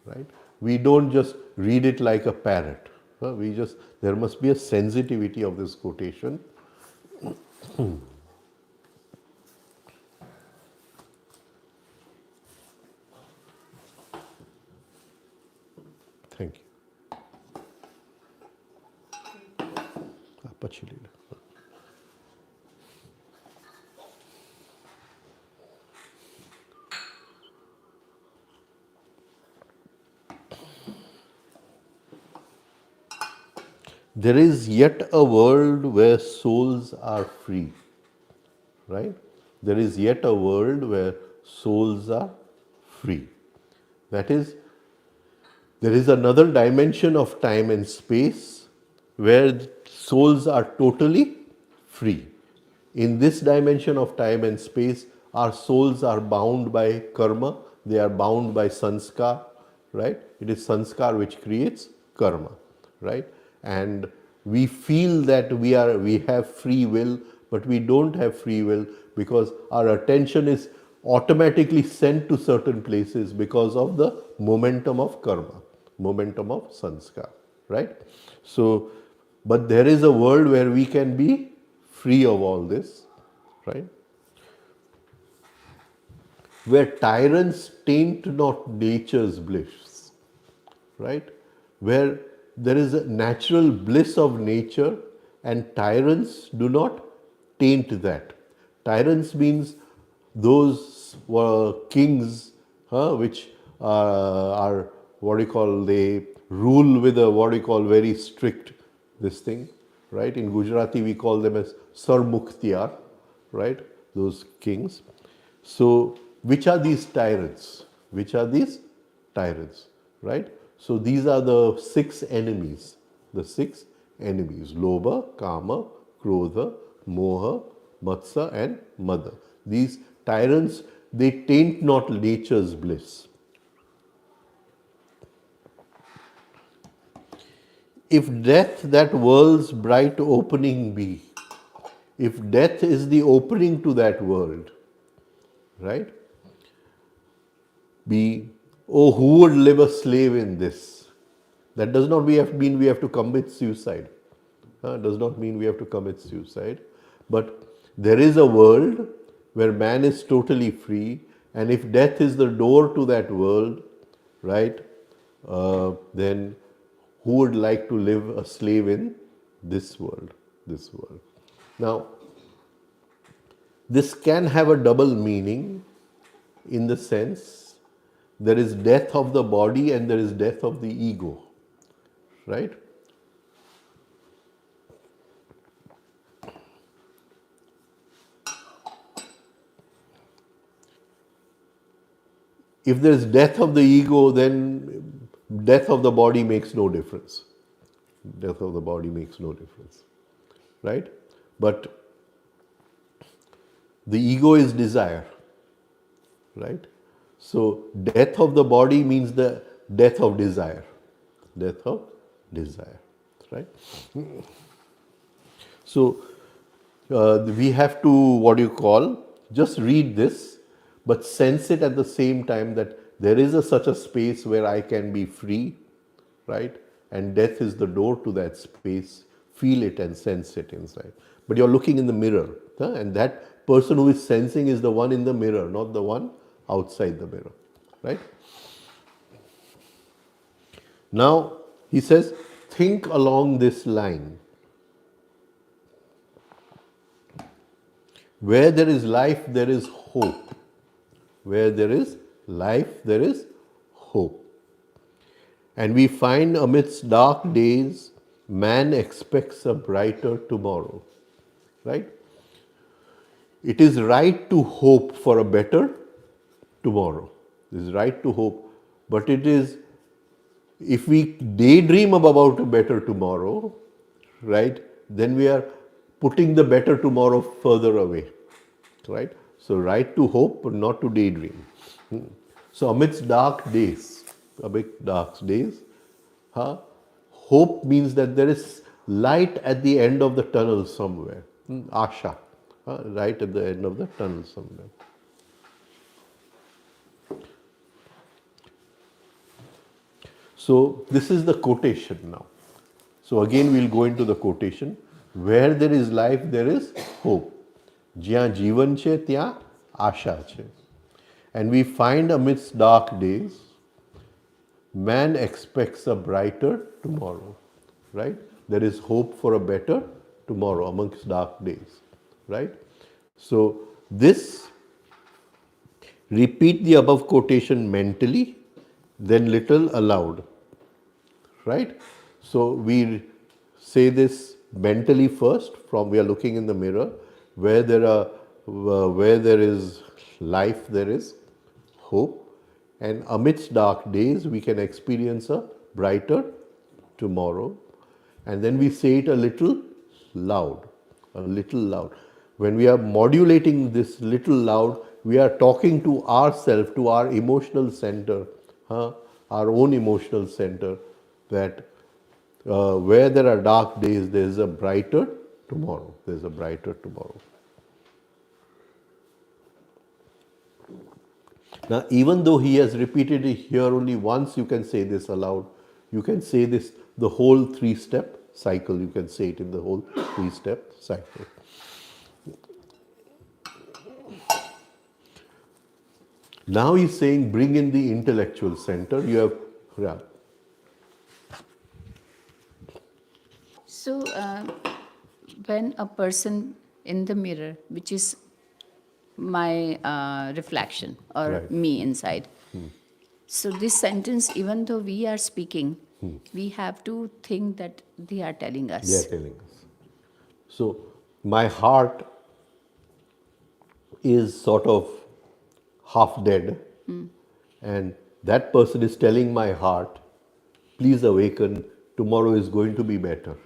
right? We don't just read it like a parrot. There must be a sensitivity of this quotation. Thank you. પછી લઈ લો. There is yet a world where souls are free, right? There is yet a world where souls are free. That is, there is another dimension of time and space where souls are totally free. In this dimension of time and space, our souls are bound by karma, they are bound by sanskar, right? It is sanskar which creates karma, right? And we feel that we have free will, but we don't have free will because our attention is automatically sent to certain places because of the momentum of karma, momentum of sanskar, right? So, but there is a world where we can be free of all this, right? Where tyrants taint not nature's bliss, right? Where there is a natural bliss of nature and tyrants do not taint that. Tyrants means those kings which are what you call, they rule with a what you call very strict this thing, right? In Gujarati we call them as Sarmukhtiyar, right? Those kings. So which are these tyrants? Which are these tyrants, right? So these are the 6 enemies. The 6 enemies: Lobha, Kama, Krodha, Moha, Matsa and Mada. These tyrants, they taint not nature's bliss. If death that world's bright opening be, if death is the opening to that world, right? Be, oh, who would live a slave in this? That does not mean we have to commit suicide. Does not mean we have to commit suicide. But there is a world where man is totally free And if death is the door to that world, right, then who would like to live a slave in this world? This world. Now, this can have a double meaning in the sense there is death of the body and there is death of the ego, right? If there is death of the ego, then death of the body makes no difference. Death of the body makes no difference, right? But the ego is desire, right? So death of the body means the death of desire. Death of desire, right? So we have to, what do you call, just read this, but sense it at the same time that there is such a space where I can be free, right? And death is the door to that space. Feel it and sense it inside. But you're looking in the mirror, and that person who is sensing is the one in the mirror, not the one outside the mirror, right? Now, he says, think along this line. Where there is life, there is hope. Where there is life, there is hope. And we find amidst dark days, man expects a brighter tomorrow. Right? It is right to hope for a better tomorrow. It is right to hope. But it is, if we daydream about a better tomorrow, right, then we are putting the better tomorrow further away. Right? So, right to hope, but not to daydream. So, amidst dark days, hope means that there is light at the end of the tunnel somewhere. Asha, right at the end of the tunnel somewhere. So, this is the quotation now. So, again, we will go into the quotation. Where there is life, there is hope. જ્યાં જીવન છે ત્યાં આશા છે. And we find amidst dark days, man expects a brighter tomorrow, right? There is hope for a better tomorrow amongst dark days, right? So this, repeat the above quotation mentally, then little aloud, right? So we say this mentally first. From, we are looking in the mirror. Where there is life, there is hope, and amidst dark days we can experience a brighter tomorrow. And then we say it a little loud, a little loud. When we are modulating this little loud, we are talking to ourselves, to our emotional center, our own emotional center, that where there are dark days, there is a brighter tomorrow. There is a brighter tomorrow. Now, even though he has repeated it here only once, you can say this aloud. You can say this the whole 3-step cycle. You can say it in the whole 3-step cycle. Now he's saying, bring in the intellectual center. You have, yeah. So, when a person in the mirror, which is my reflection or Right. me inside, so this sentence, even though we are speaking, we have to think that they are telling us. They are telling us. So, my heart is sort of half dead, and that person is telling my heart, please awaken, tomorrow is going to be better.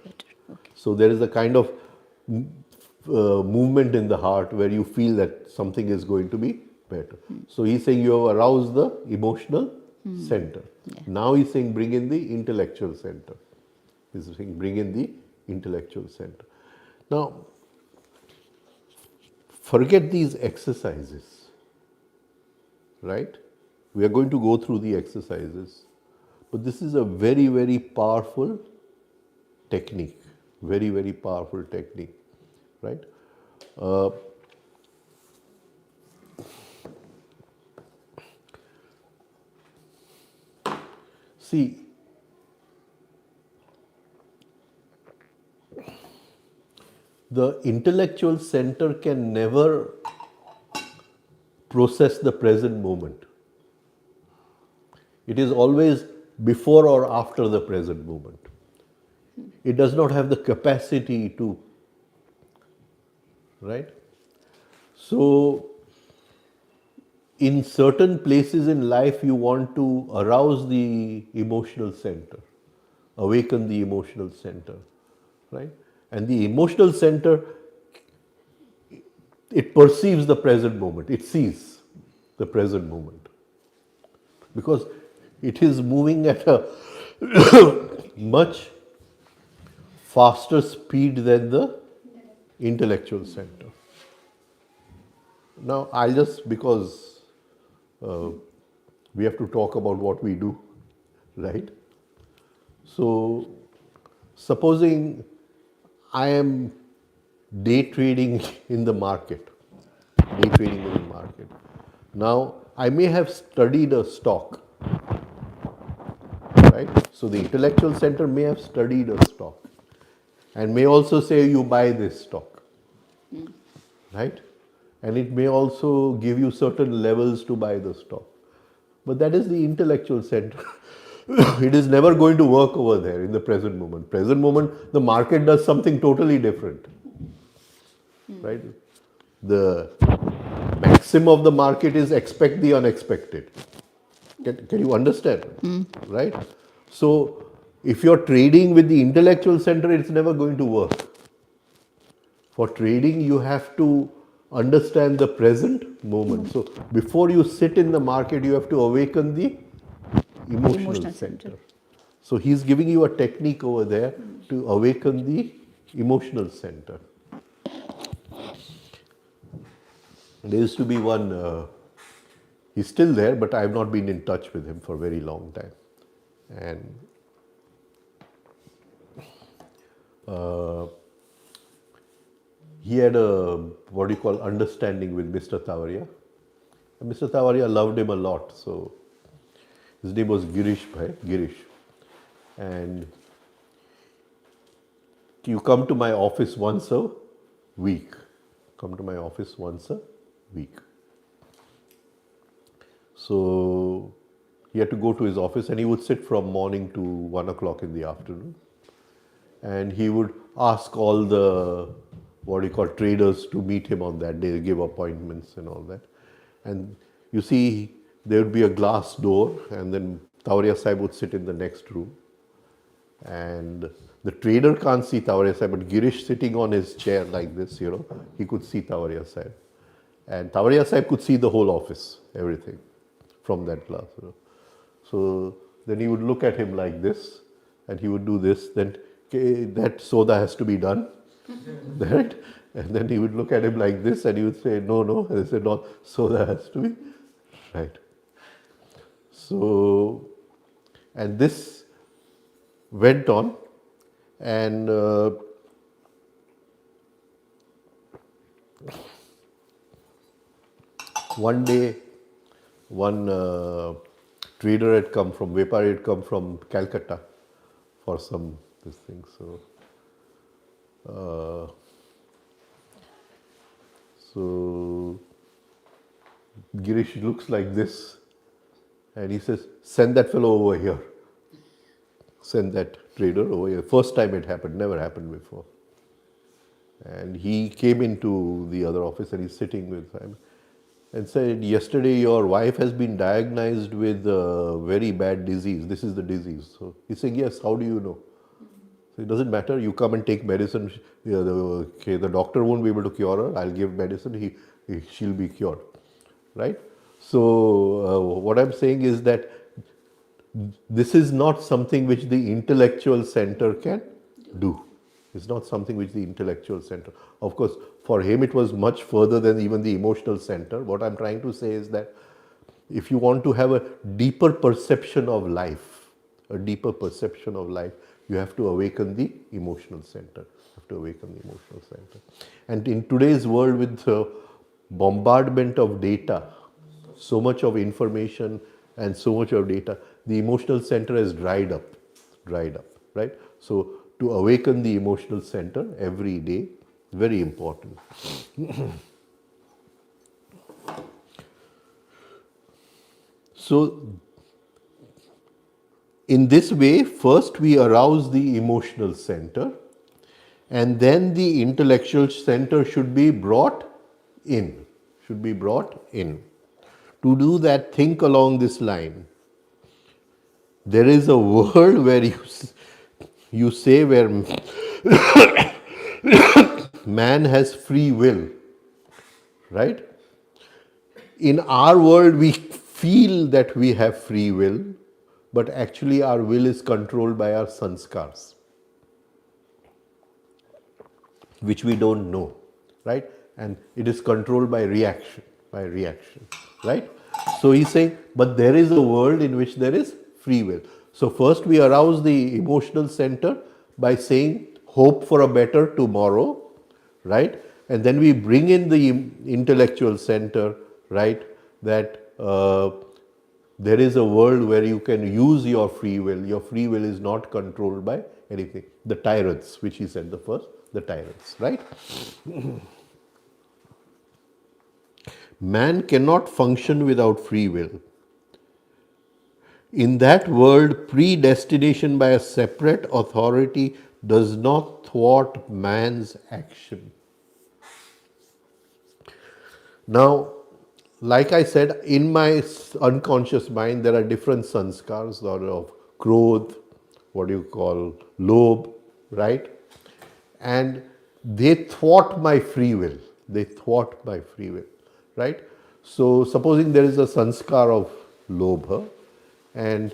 Okay. So there is a kind of movement in the heart where you feel that something is going to be better. So he's saying you have aroused the emotional center. Yeah. Now he's saying bring in the intellectual center. He's saying bring in the intellectual center. Now, forget these exercises, right? We are going to go through the exercises, but this is a very, very powerful technique, very, very powerful technique, right? See, the intellectual center can never process the present moment. It is always before or after the present moment. It does not have the capacity to, right? So, in certain places in life, you want to arouse the emotional center, awaken the emotional center, right? And the emotional center, it perceives the present moment, it sees the present moment because it is moving at a much faster speed than the intellectual center. Now, I'll just, because we have to talk about what we do, right? So, supposing I am day trading in the market, day trading in the market. Now, I may have studied a stock, right? So, the intellectual center may have studied a stock and may also say you buy this stock, right? And it may also give you certain levels to buy the stock. But that is the intellectual center. It is never going to work over there in the present moment. Present moment, the market does something totally different, right? The maxim of the market is expect the unexpected. Can you understand? Right? So, if you're trading with the intellectual center, it's never going to work. For trading, you have to understand the present moment. So, before you sit in the market, you have to awaken the emotional center. So, he's giving you a technique over there to awaken the emotional center. There used to be one, he's still there, but I have not been in touch with him for a very long time. And he had a, what do you call, understanding with Mr. Tavaria. And Mr. Tavaria loved him a lot. So his name was Girish Bhai, Girish. And you come to my office once a week. Come to my office once a week. So he had to go to his office and he would sit from morning to 1 o'clock in the afternoon. And he would ask all the, what do you call, traders to meet him on that day, give appointments and all that. And you see, there would be a glass door and then Tavaria Sahib would sit in the next room. And the trader can't see Tavaria Sahib, but Girish sitting on his chair like this, he could see Tavaria Sahib. And Tavaria Sahib could see the whole office, everything from that glass. So then he would look at him like this and he would do this, then that soda has to be done, right? And then he would look at him like this and he would say, no, no. And he said, no, soda has to be, right? So, and this went on, and one day, one trader had come from, Vepari had come from Calcutta for some this thing. So Girish looks like this and he says, send that fellow over here. Send that trader over here. First time it happened, never happened before. And he came into the other office and he's sitting with him and said, yesterday your wife has been diagnosed with a very bad disease. This is the disease. So he's saying, yes, how do you know? So it doesn't matter, you come and take medicine. The doctor won't be able to cure her. I'll give medicine, she'll be cured. Right? So what I'm saying is that this is not something which the intellectual center can do. It's not something which the intellectual center. Of course, for him it was much further than even the emotional center. What I'm trying to say is that if you want to have a deeper perception of life, you have to awaken the emotional center. You have to awaken the emotional center. And in today's world with the bombardment of data, so much of information and so much of data, the emotional center has dried up, right? So to awaken the emotional center every day, very important. So in this way, first we arouse the emotional center, and then the intellectual center should be brought in. Should be brought in. To do that, think along this line. There is a world where you say where man has free will, right? In our world, we feel that we have free will, but actually our will is controlled by our sanskars, which we don't know, right? And it is controlled by reaction, right? So he's saying, but there is a world in which there is free will. So first we arouse the emotional center by saying, hope for a better tomorrow, right? And then we bring in the intellectual center, right? That there is a world where you can use your free will. Your free will is not controlled by anything. The tyrants, which he said the first, the tyrants, right? Man cannot function without free will. In that world, predestination by a separate authority does not thwart man's action. Now, like I said, in my unconscious mind, there are different sanskars of growth, what you call lobe, right? And they thwart my free will. They thwart my free will, right? So, supposing there is a sanskar of lobe, and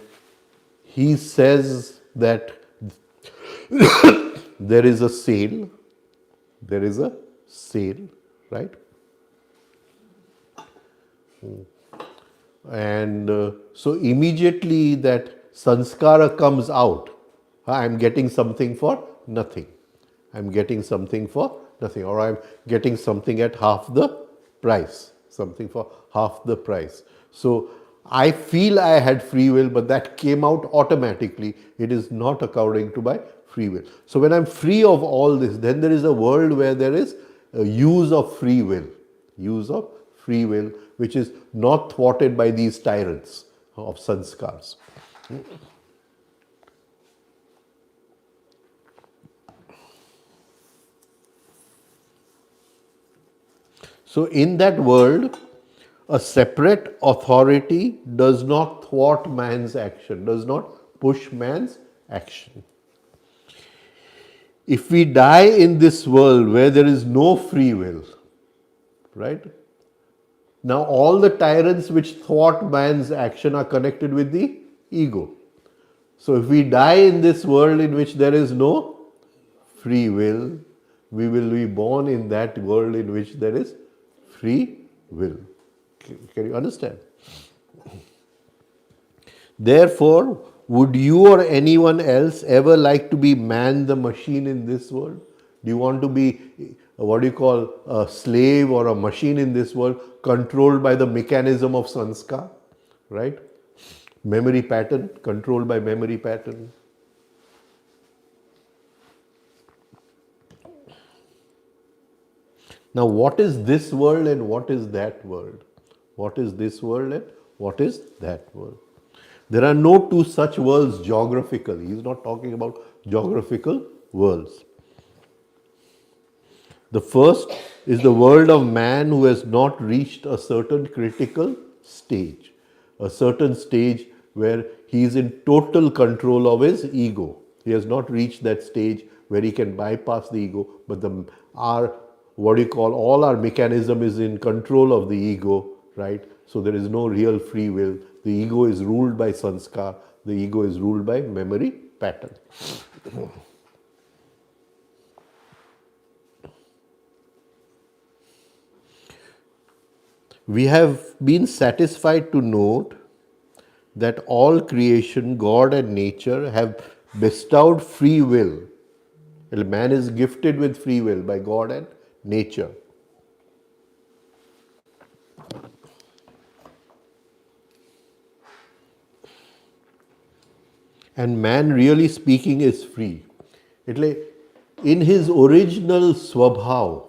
he says that there is a sale, right? And so immediately that sanskara comes out. I'm getting something for nothing. I'm getting something for nothing, or I'm getting something at half the price, something for half the price. So I feel I had free will, but that came out automatically. It is not according to my free will. So when I'm free of all this, then there is a world where there is a use of free will, which is not thwarted by these tyrants of sanskars. So in that world, a separate authority does not thwart man's action, does not push man's action. If we die in this world where there is no free will, right? Now all the tyrants which thwart man's action are connected with the ego. So if we die in this world in which there is no free will, we will be born in that world in which there is free will. Can you understand? Therefore, would you or anyone else ever like to be man the machine in this world? Do you want to be what do you call a slave or a machine in this world, controlled by the mechanism of sanskar, right? Memory pattern, controlled by memory pattern. Now, what is this world and what is that world? What is this world and what is that world? There are no two such worlds geographically. He is not talking about geographical worlds. The first is the world of man who has not reached a certain critical stage, a certain stage where he is in total control of his ego. He has not reached that stage where he can bypass the ego, but our what do you call all our mechanism is in control of the ego, right? So there is no real free will. The ego is ruled by sanskar. The ego is ruled by memory pattern. We have been satisfied to note that all creation, God and nature, have bestowed free will. Well, man is gifted with free will by God and nature. And man, really speaking, is free. એટલે in his original swabhav,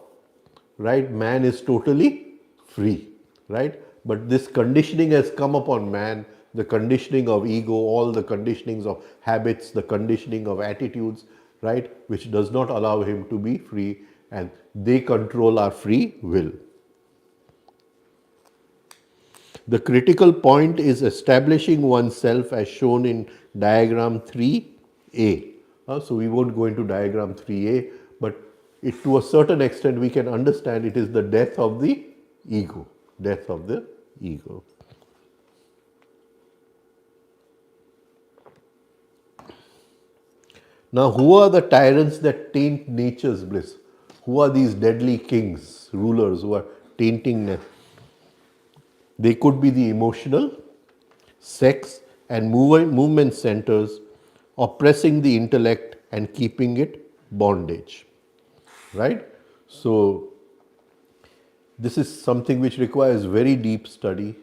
right, man is totally free, right? But this conditioning has come upon man, the conditioning of ego, all the conditionings of habits, the conditioning of attitudes, right, which does not allow him to be free, and they control our free will. The critical point is establishing oneself as shown in diagram 3A. So we won't go into diagram 3A, but to a certain extent we can understand it is the death of the ego. Death of the ego. Now, who are the tyrants that taint nature's bliss? Who are these deadly kings, rulers who are tainting nature? They could be the emotional, sex, and movement centers, oppressing the intellect and keeping it bondage. Right? So, this is something which requires very deep study,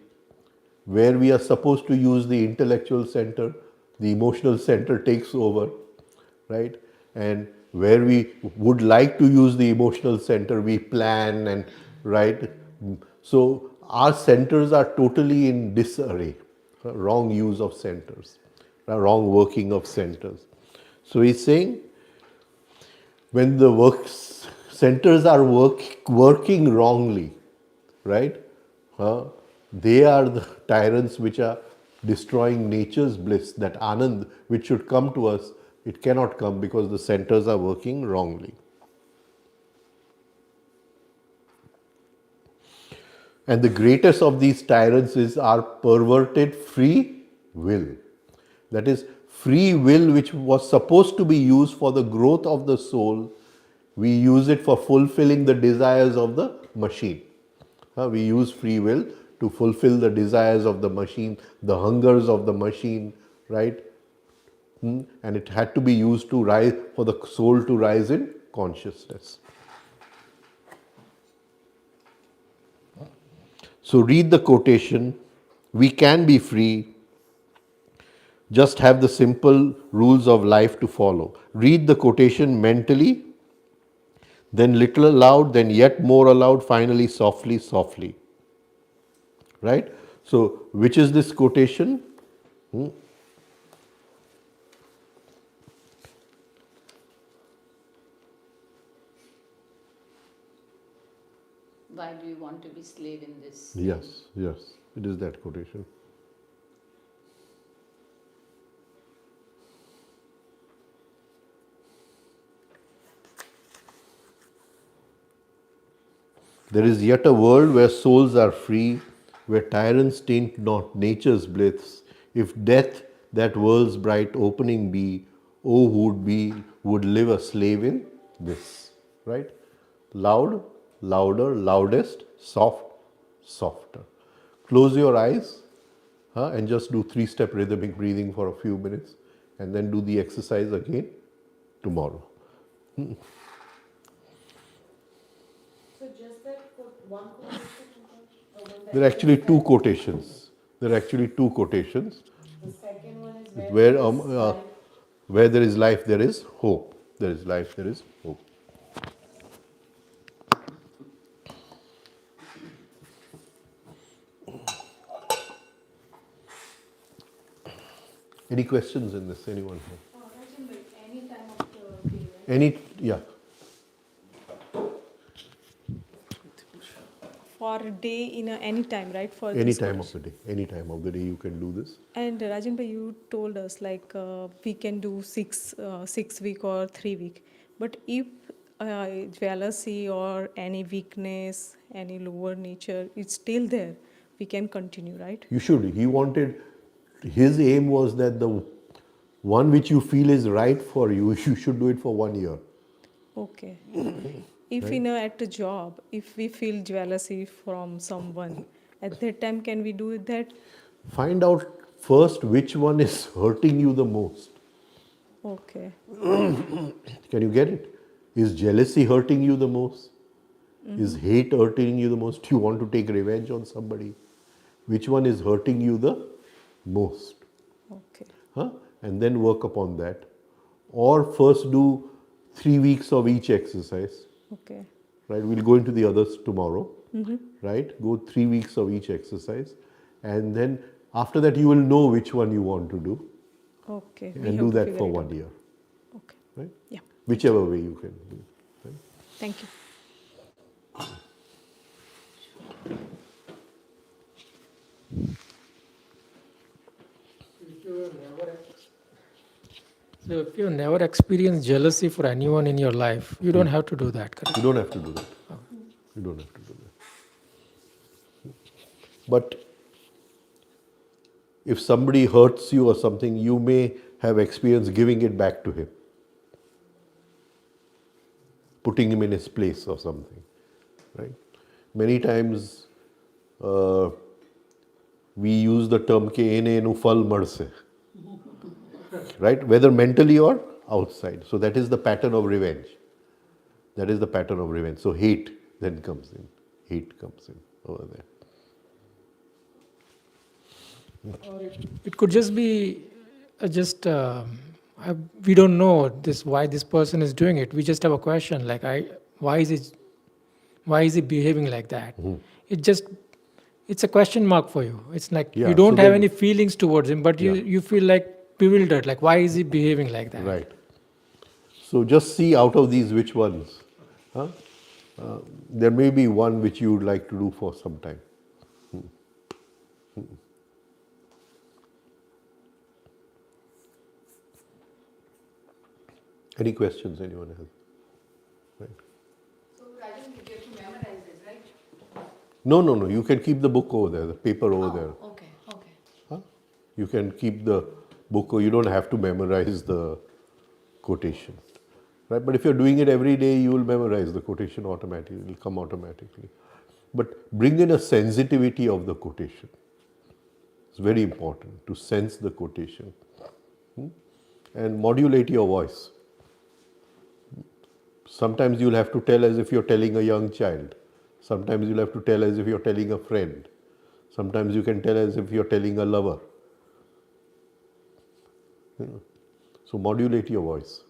where we are supposed to use the intellectual center, the emotional center takes over, right? And where we would like to use the emotional center, we plan and, right? So our centers are totally in disarray, wrong use of centers, wrong working of centers. So he's saying when the centers are working wrongly, right? They are the tyrants which are destroying nature's bliss, that anand which should come to us, it cannot come because the centers are working wrongly. And the greatest of these tyrants is our perverted free will. That is, free will which was supposed to be used for the growth of the soul, we use it for fulfilling the desires of the machine. We use free will to fulfill the desires of the machine, the hungers of the machine, right? And it had to be used to rise, for the soul to rise in consciousness. So read the quotation. We can be free, just have the simple rules of life to follow. Read the quotation mentally, then little aloud, then yet more aloud, finally softly, softly. Right? So, which is this quotation? Why do you want to be slave in this? Yes, yes, it is that quotation. There is yet a world where souls are free, where tyrants taint not nature's bliss. If death that world's bright opening be, oh, who would live a slave in this. Right? Loud, louder, loudest, soft, softer. Close your eyes and just do 3-step rhythmic breathing for a few minutes, and then do the exercise again tomorrow. So just that one quotation, or one There are actually that- two quotations. There are actually two quotations. The second one is Where, there is life. where there is life, there is hope. There is life, there is hope. Any questions in this? Anyone here? Any time of the day, right? Any? Yeah. For a day in any time, right? For Any this time course. of the day. Any time of the day you can do this. And Rajan bhai, you told us like we can do 6 week or 3 week. But if jealousy or any weakness, any lower nature, it's still there, we can continue, right? You should. He wanted, his aim was that the one which you feel is right for you, you should do it for 1 year. Okay. If at the job, if we feel jealousy from someone, at that time can we do that? Find out first which one is hurting you the most. Okay. Can you get it? Is jealousy hurting you the most? Is hate hurting you the most? Do you want to take revenge on somebody? Which one is hurting you the most? Okay. Huh? and then work upon that. Or first do 3 weeks of each exercise, Okay. right? We'll go into the others tomorrow, right? Go 3 weeks of each exercise, and then after that you will know which one you want to do, Okay. We and have do to that figure for it 1 out. year, Okay. right? Yeah. Whichever way you can do. Right? Thank you. So if you never experienced jealousy for anyone in your life, you don't have to do that, correct? You don't have to do that. You don't have to do that. But if somebody hurts you or something, you may have experience giving it back to him, putting him in his place or something, right? Many times we use the term ke ene enu phal madse, right? Whether mentally or outside. So that is the pattern of revenge. That is the pattern of revenge. So hate then comes in. Hate comes in over there. It could just be we don't know this why this person is doing it. We just have a question like why is he behaving like that? It just it's a question mark for you. It's like you Yeah, so don't have then- any feelings towards him, but Yeah. you feel like bewildered. Like why is he behaving like that? Right. So just see out of these which ones. Huh? There may be one which you would like to do for some time. Any questions anyone has? Right. So, Rajan, you get to memorize this, right? No, no, no. You can keep the book over there, the paper over there. Okay, okay. Huh? You can keep the book, or you don't have to memorize the quotation. Right? But if you're doing it every day, you will memorize the quotation automatically. It will come automatically. But bring in a sensitivity of the quotation. It's very important to sense the quotation. And modulate your voice. Sometimes you'll have to tell as if you're telling a young child. Sometimes you'll have to tell as if you're telling a friend. Sometimes you can tell as if you're telling a lover. So modulate your voice.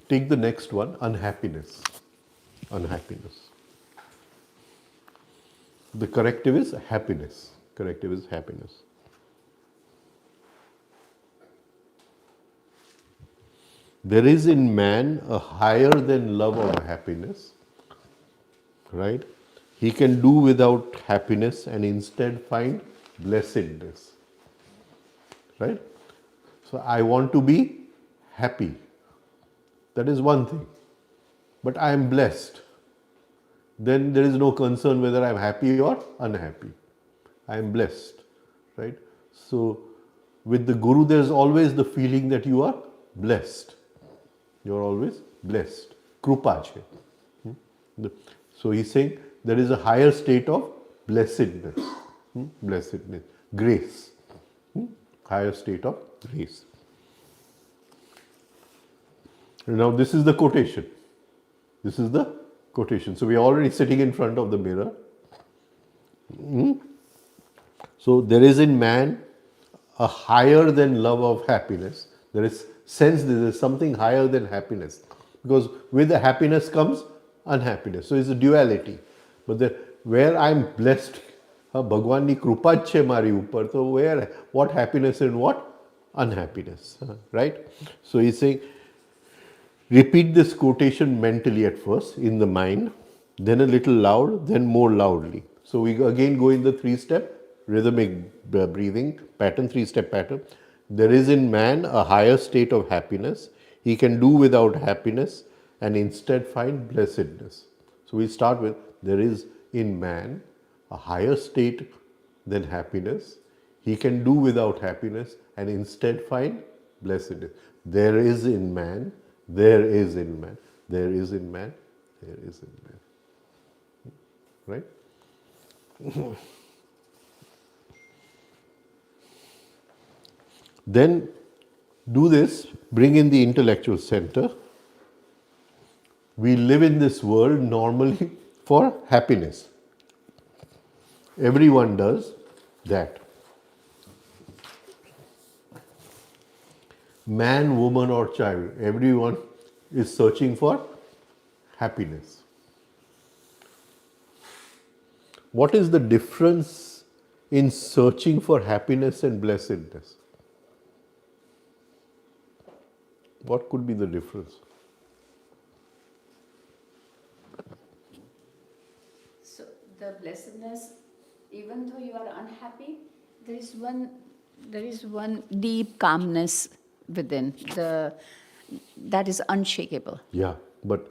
Take the next one, unhappiness. Unhappiness. The corrective is happiness. Corrective is happiness. There is in man a higher than love of happiness, right? He can do without happiness and instead find blessedness, right? So I want to be happy. That is one thing. But I am blessed. Then there is no concern whether I am happy or unhappy. I am blessed, right? So with the Guru, there is always the feeling that you are blessed. You are always blessed. Krupa chhe. So he's saying there is a higher state of blessedness. Blessedness. Grace. Higher state of grace. Now this is the quotation. This is the quotation. So we are already sitting in front of the mirror. So there is in man a higher than love of happiness. There is sense there is something higher than happiness. Because with the happiness comes unhappiness. So it's a duality. But where I am blessed, Bhagwan ni krupa જ છે મારી ઉપર, so where, what happiness and what unhappiness, right? So he's saying, repeat this quotation mentally at first in the mind, then a little loud, then more loudly. So we again go in the 3-step rhythmic breathing pattern, 3-step pattern. There is in man a higher state of happiness. He can do without happiness and instead find blessedness. So we start with, there is in man a higher state than happiness. He can do without happiness and instead find blessedness. There is in man, there is in man, there is in man, there is in man. Right? Then do this, bring in the intellectual center. We live in this world normally for happiness. Everyone does that. Man, woman, or child, everyone is searching for happiness. What is the difference in searching for happiness and blessedness? What could be the difference? So the blessedness, even though you are unhappy, there is one deep calmness within that is unshakable. Yeah, but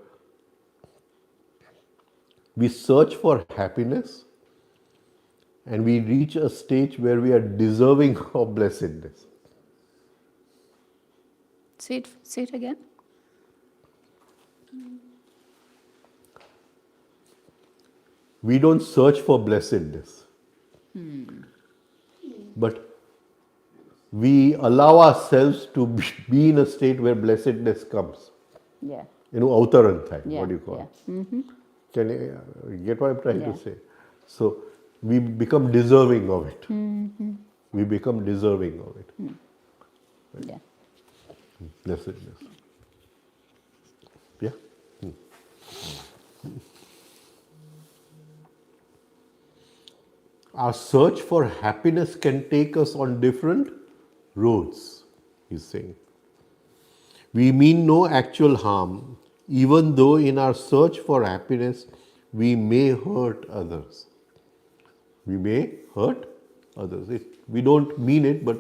we search for happiness and we reach a stage where we are deserving of blessedness. Say it again. We don't search for blessedness, but we allow ourselves to be in a state where blessedness comes. Yeah. Avtaran thai, Yeah. what do you call it? Yeah. Can you get what I'm trying Yeah. to say? So we become deserving of it. We become deserving of it. Yeah. Blessedness. Yeah. Our search for happiness can take us on different roads, he's saying. We mean no actual harm, even though in our search for happiness, we may hurt others. We may hurt others. We don't mean it, but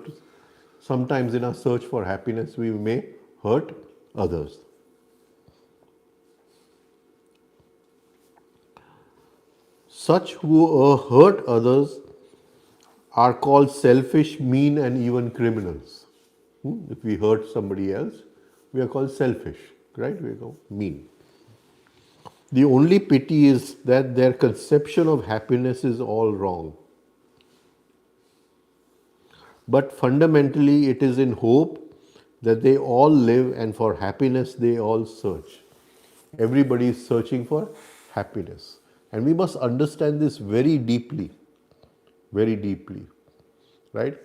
sometimes in our search for happiness, we may hurt others. Such who hurt others are called selfish, mean, and even criminals. If we hurt somebody else, we are called selfish, right? We are called mean. The only pity is that their conception of happiness is all wrong. But fundamentally, it is in hope that they all live, and for happiness they all search. Everybody is searching for happiness. And we must understand this very deeply, right?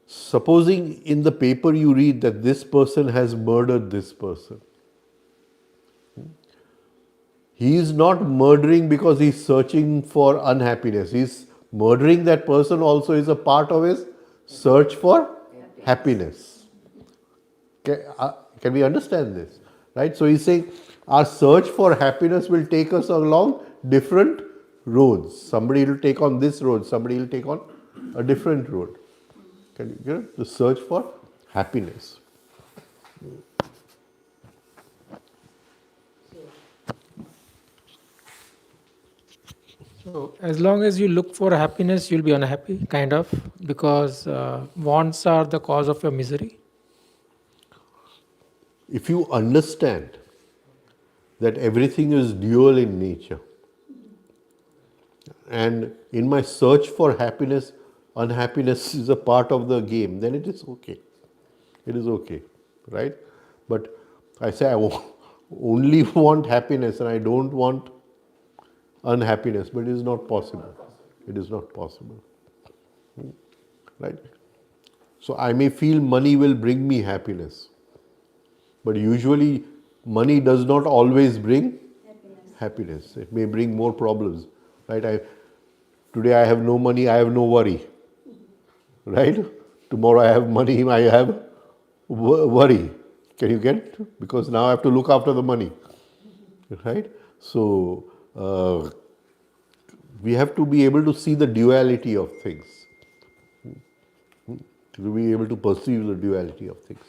Supposing in the paper you read that this person has murdered this person. He is not murdering because he is searching for unhappiness. He is murdering that person also is a part of his search for happiness. Can we understand this? Right? So he's saying our search for happiness will take us along different roads. Somebody will take on this road, somebody will take on a different road. Can you get it? The search for happiness. So as long as you look for happiness, you'll be unhappy, kind of, because wants are the cause of your misery. If you understand that everything is dual in nature, and in my search for happiness, unhappiness is a part of the game, then it is okay. It is okay, right? But I say only want happiness and I don't want unhappiness, but it is not possible. It is not possible. Right? So I may feel money will bring me happiness, but usually money does not always bring happiness. It may bring more problems. Right? Today I have no money, I have no worry. Right? Tomorrow I have money, I have worry. Can you get it? Because now I have to look after the money. Right? So we have to be able to see the duality of things. To be able to perceive the duality of things.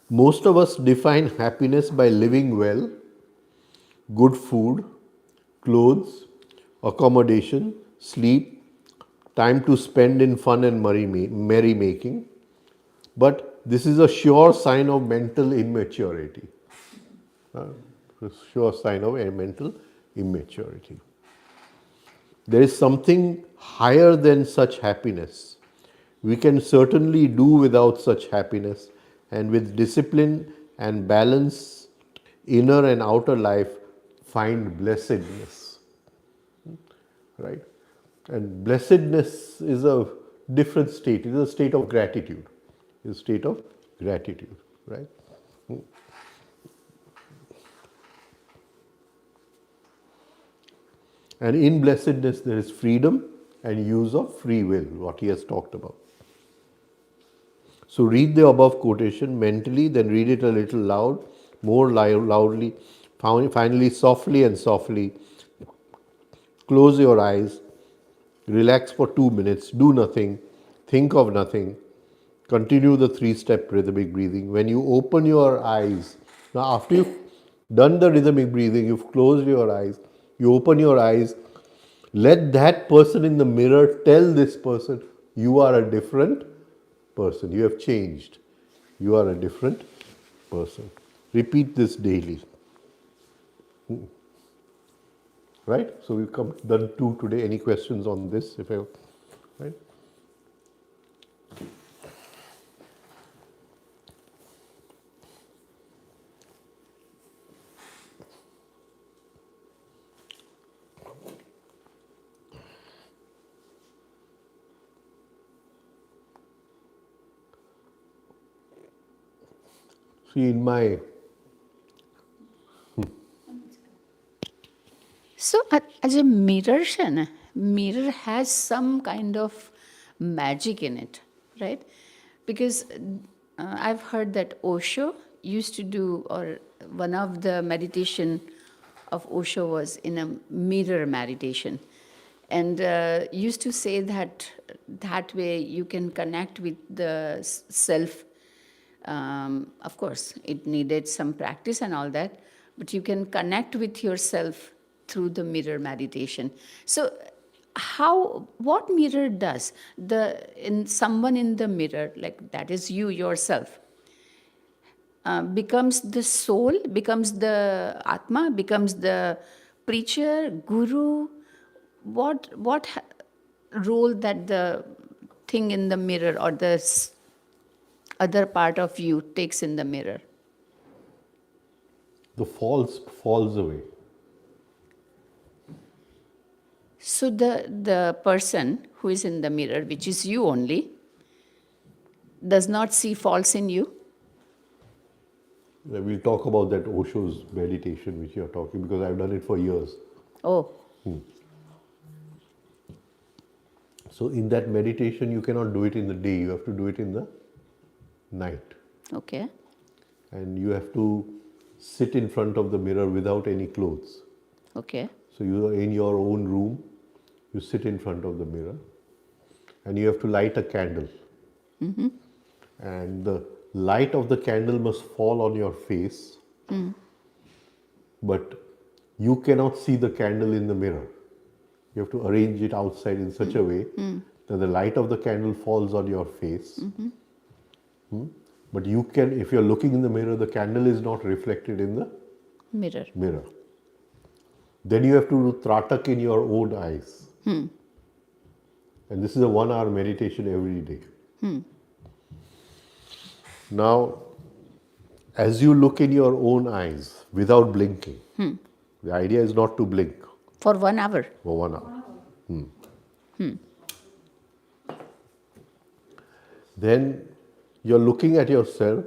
Most of us define happiness by living well, good food, clothes, accommodation, sleep, time to spend in fun and merrymaking. But this is a sure sign of mental immaturity. A sure sign of a mental immaturity. There is something higher than such happiness. We can certainly do without such happiness, and with discipline and balance inner and outer life find blessedness, right? And blessedness is a different state. It is a state of gratitude. It's a state of gratitude, right? And in blessedness, there is freedom and use of free will, what he has talked about. So read the above quotation mentally, then read it a little loud, more loudly, finally softly and softly. Close your eyes, relax for 2 minutes, do nothing, think of nothing. Continue the 3-step rhythmic breathing. When you open your eyes, now after you've done the rhythmic breathing, you've closed your eyes, you open your eyes, let that person in the mirror tell this person, you are a different person. You have changed. You are a different person. Repeat this daily. Right? So we've done 2 today. Any questions on this? Right? See, in my So as a mirror, mirror has some kind of magic in it, right? Because I've heard that Osho used to do, or one of the meditation of Osho was in a mirror meditation, and used to say that that way you can connect with the self. Of course, it needed some practice and all that, but you can connect with yourself through the mirror meditation. So, what mirror does in someone in the mirror, like that is you yourself, becomes the soul, becomes the Atma, becomes the preacher, guru. What role that the thing in the mirror or the other part of you takes in the mirror? the falls away. So the person who is in the mirror, which is you only, does not see faults in you. We'll talk about that Osho's meditation which you're talking, because I've done it for years. Oh, So in that meditation, you cannot do it in the day, you have to do it in the night. okay. And you have to sit in front of the mirror without any clothes. Okay. So you are in your own room, you sit in front of the mirror, and you have to light a candle. And the light of the candle must fall on your face, but you cannot see the candle in the mirror. You have to arrange it outside in such a way that the light of the candle falls on your face. But you can, if you're looking in the mirror, the candle is not reflected in the Mirror. mirror. Then you have to do tratak in your own eyes. And this is a 1-hour meditation every day. Now, as you look in your own eyes without blinking, the idea is not to blink For 1 hour. for 1 hour. Then you're looking at yourself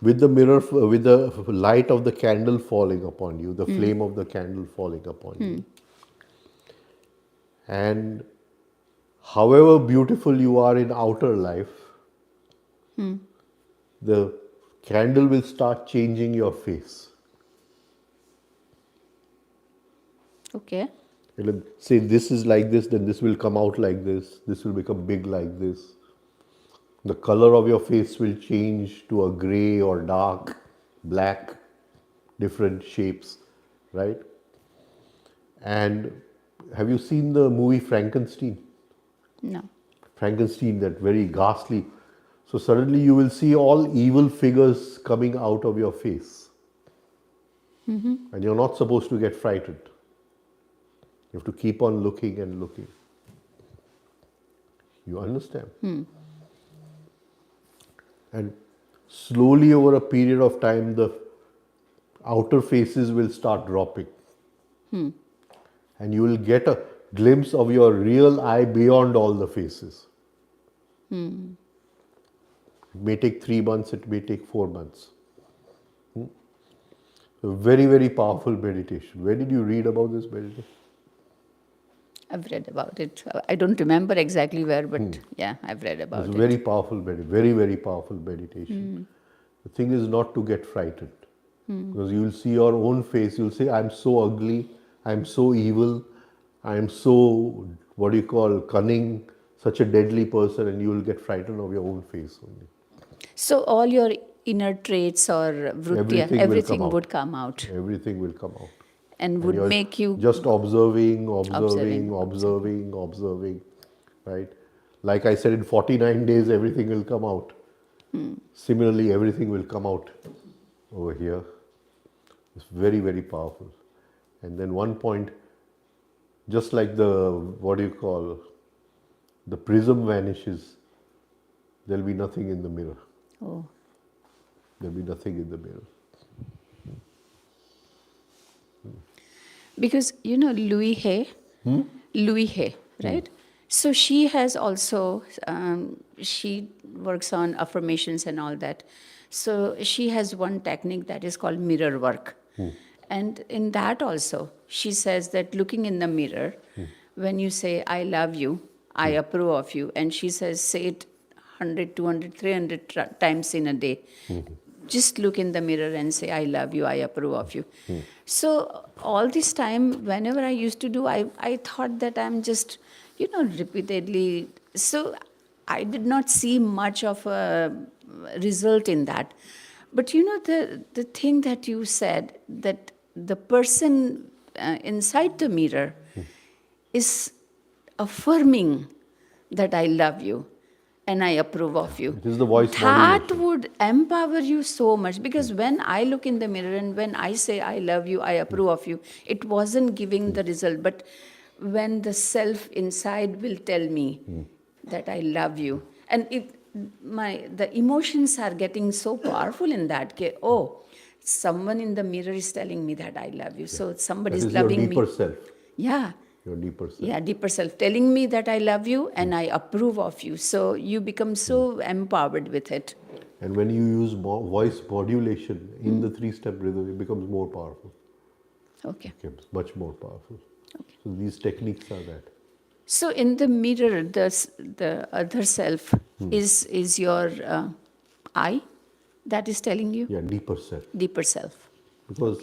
with the mirror, with the light of the candle falling upon you, the flame of the candle falling upon you. And however beautiful you are in outer life, the candle will start changing your face. Okay. It'll say this is like this, then this will come out like this will become big like this. The color of your face will change to a grey or dark, black, different shapes, right? And have you seen the movie Frankenstein? No. Frankenstein, that very ghastly. So suddenly you will see all evil figures coming out of your face. And you're not supposed to get frightened. You have to keep on looking and looking. You understand? And slowly over a period of time, the outer faces will start dropping. And you will get a glimpse of your real I beyond all the faces. It may take 3 months, it may take 4 months. A very, very powerful meditation. Where did you read about this meditation? I've read about it. I don't remember exactly where, but yeah, I've read about It's a it. very powerful meditation, very, very powerful meditation. The thing is not to get frightened. Because you will see your own face, you'll say, I'm so ugly, I'm so evil, I'm so, what do you call, cunning, such a deadly person, and you will get frightened of your own face only. So all your inner traits or vrutya, everything out. would come out Everything will come out. and would you're make you just observing, Observing. right? Like I said, in 49 days, everything will come out. Similarly, everything will come out over here. It's very, very powerful. And then one point, just like the, what do you call, the prism vanishes, there'll be nothing in the mirror. Oh, There'll be nothing in the mirror. because Louis Hay, right? So she has also she works on affirmations and all that. So she has one technique that is called mirror work, and in that also she says that looking in the mirror, when you say "I love you," "I approve of you," and she says say it 100, 200, 300 times in a day. Just look in the mirror and say, I love you, I approve of you. So all this time, whenever I used to do, I thought that I'm just, repeatedly. So I did not see much of a result in that. But the thing that you said, that the person inside the mirror is affirming that I love you and I approve of you. It is the voice That modulation. would empower you so much, because when I look in the mirror and when I say I love you, I approve of you, it wasn't giving the result. But when the self inside will tell me that I love you, and the emotions are getting so powerful in that. Someone in the mirror is telling me that I love you. So somebody That is is your loving deeper me. self. Yeah. Your deeper self. Yeah, deeper self telling me that I love you and I approve of you. So you become so empowered with it. And when you use voice modulation in the 3-step rhythm, it becomes more powerful. Okay. It becomes much more powerful. So these techniques are that. So in the mirror, the other self is your I that is telling you? Yeah, deeper self. Deeper self. Because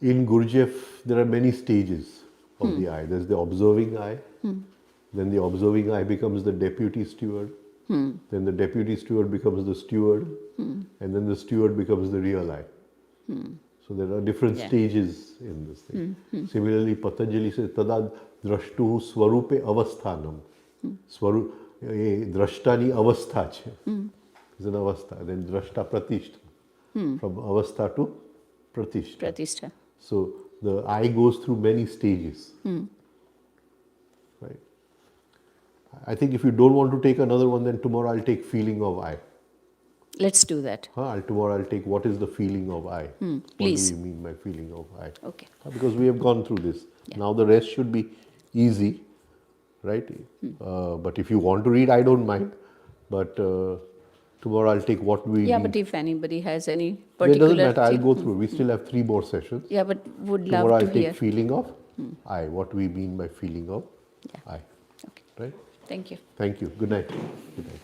in Gurdjieff, there are many stages of the eye. There's the observing eye. Then the observing eye becomes the deputy steward. Then the deputy steward becomes the steward. And then the steward becomes the real eye. So there are different stages in this thing. Similarly, Patanjali says, Tada drashtuhu swarupe avasthanam. Drashtani avastha che. It's an avastha. Then drashta pratishta. From avastha to pratishta. Pratishtha. So the eye goes through many stages. Right. I think if you don't want to take another one, then tomorrow I'll take feeling of eye. Let's do that. Tomorrow I'll take what is the feeling of eye. Please. What do you mean by feeling of eye? Okay. Because we have gone through this. Yeah. Now the rest should be easy, right? But if you want to read, I don't mind. But tomorrow I'll take what we Yeah, need. but if anybody has any It particular... doesn't matter, I'll go through. We still have 3 more sessions. Yeah, but would Tomorrow love I'll to take hear. feeling of eye, what we mean by feeling of eye. Okay. Right? Thank you. Thank you. Good night. Good night.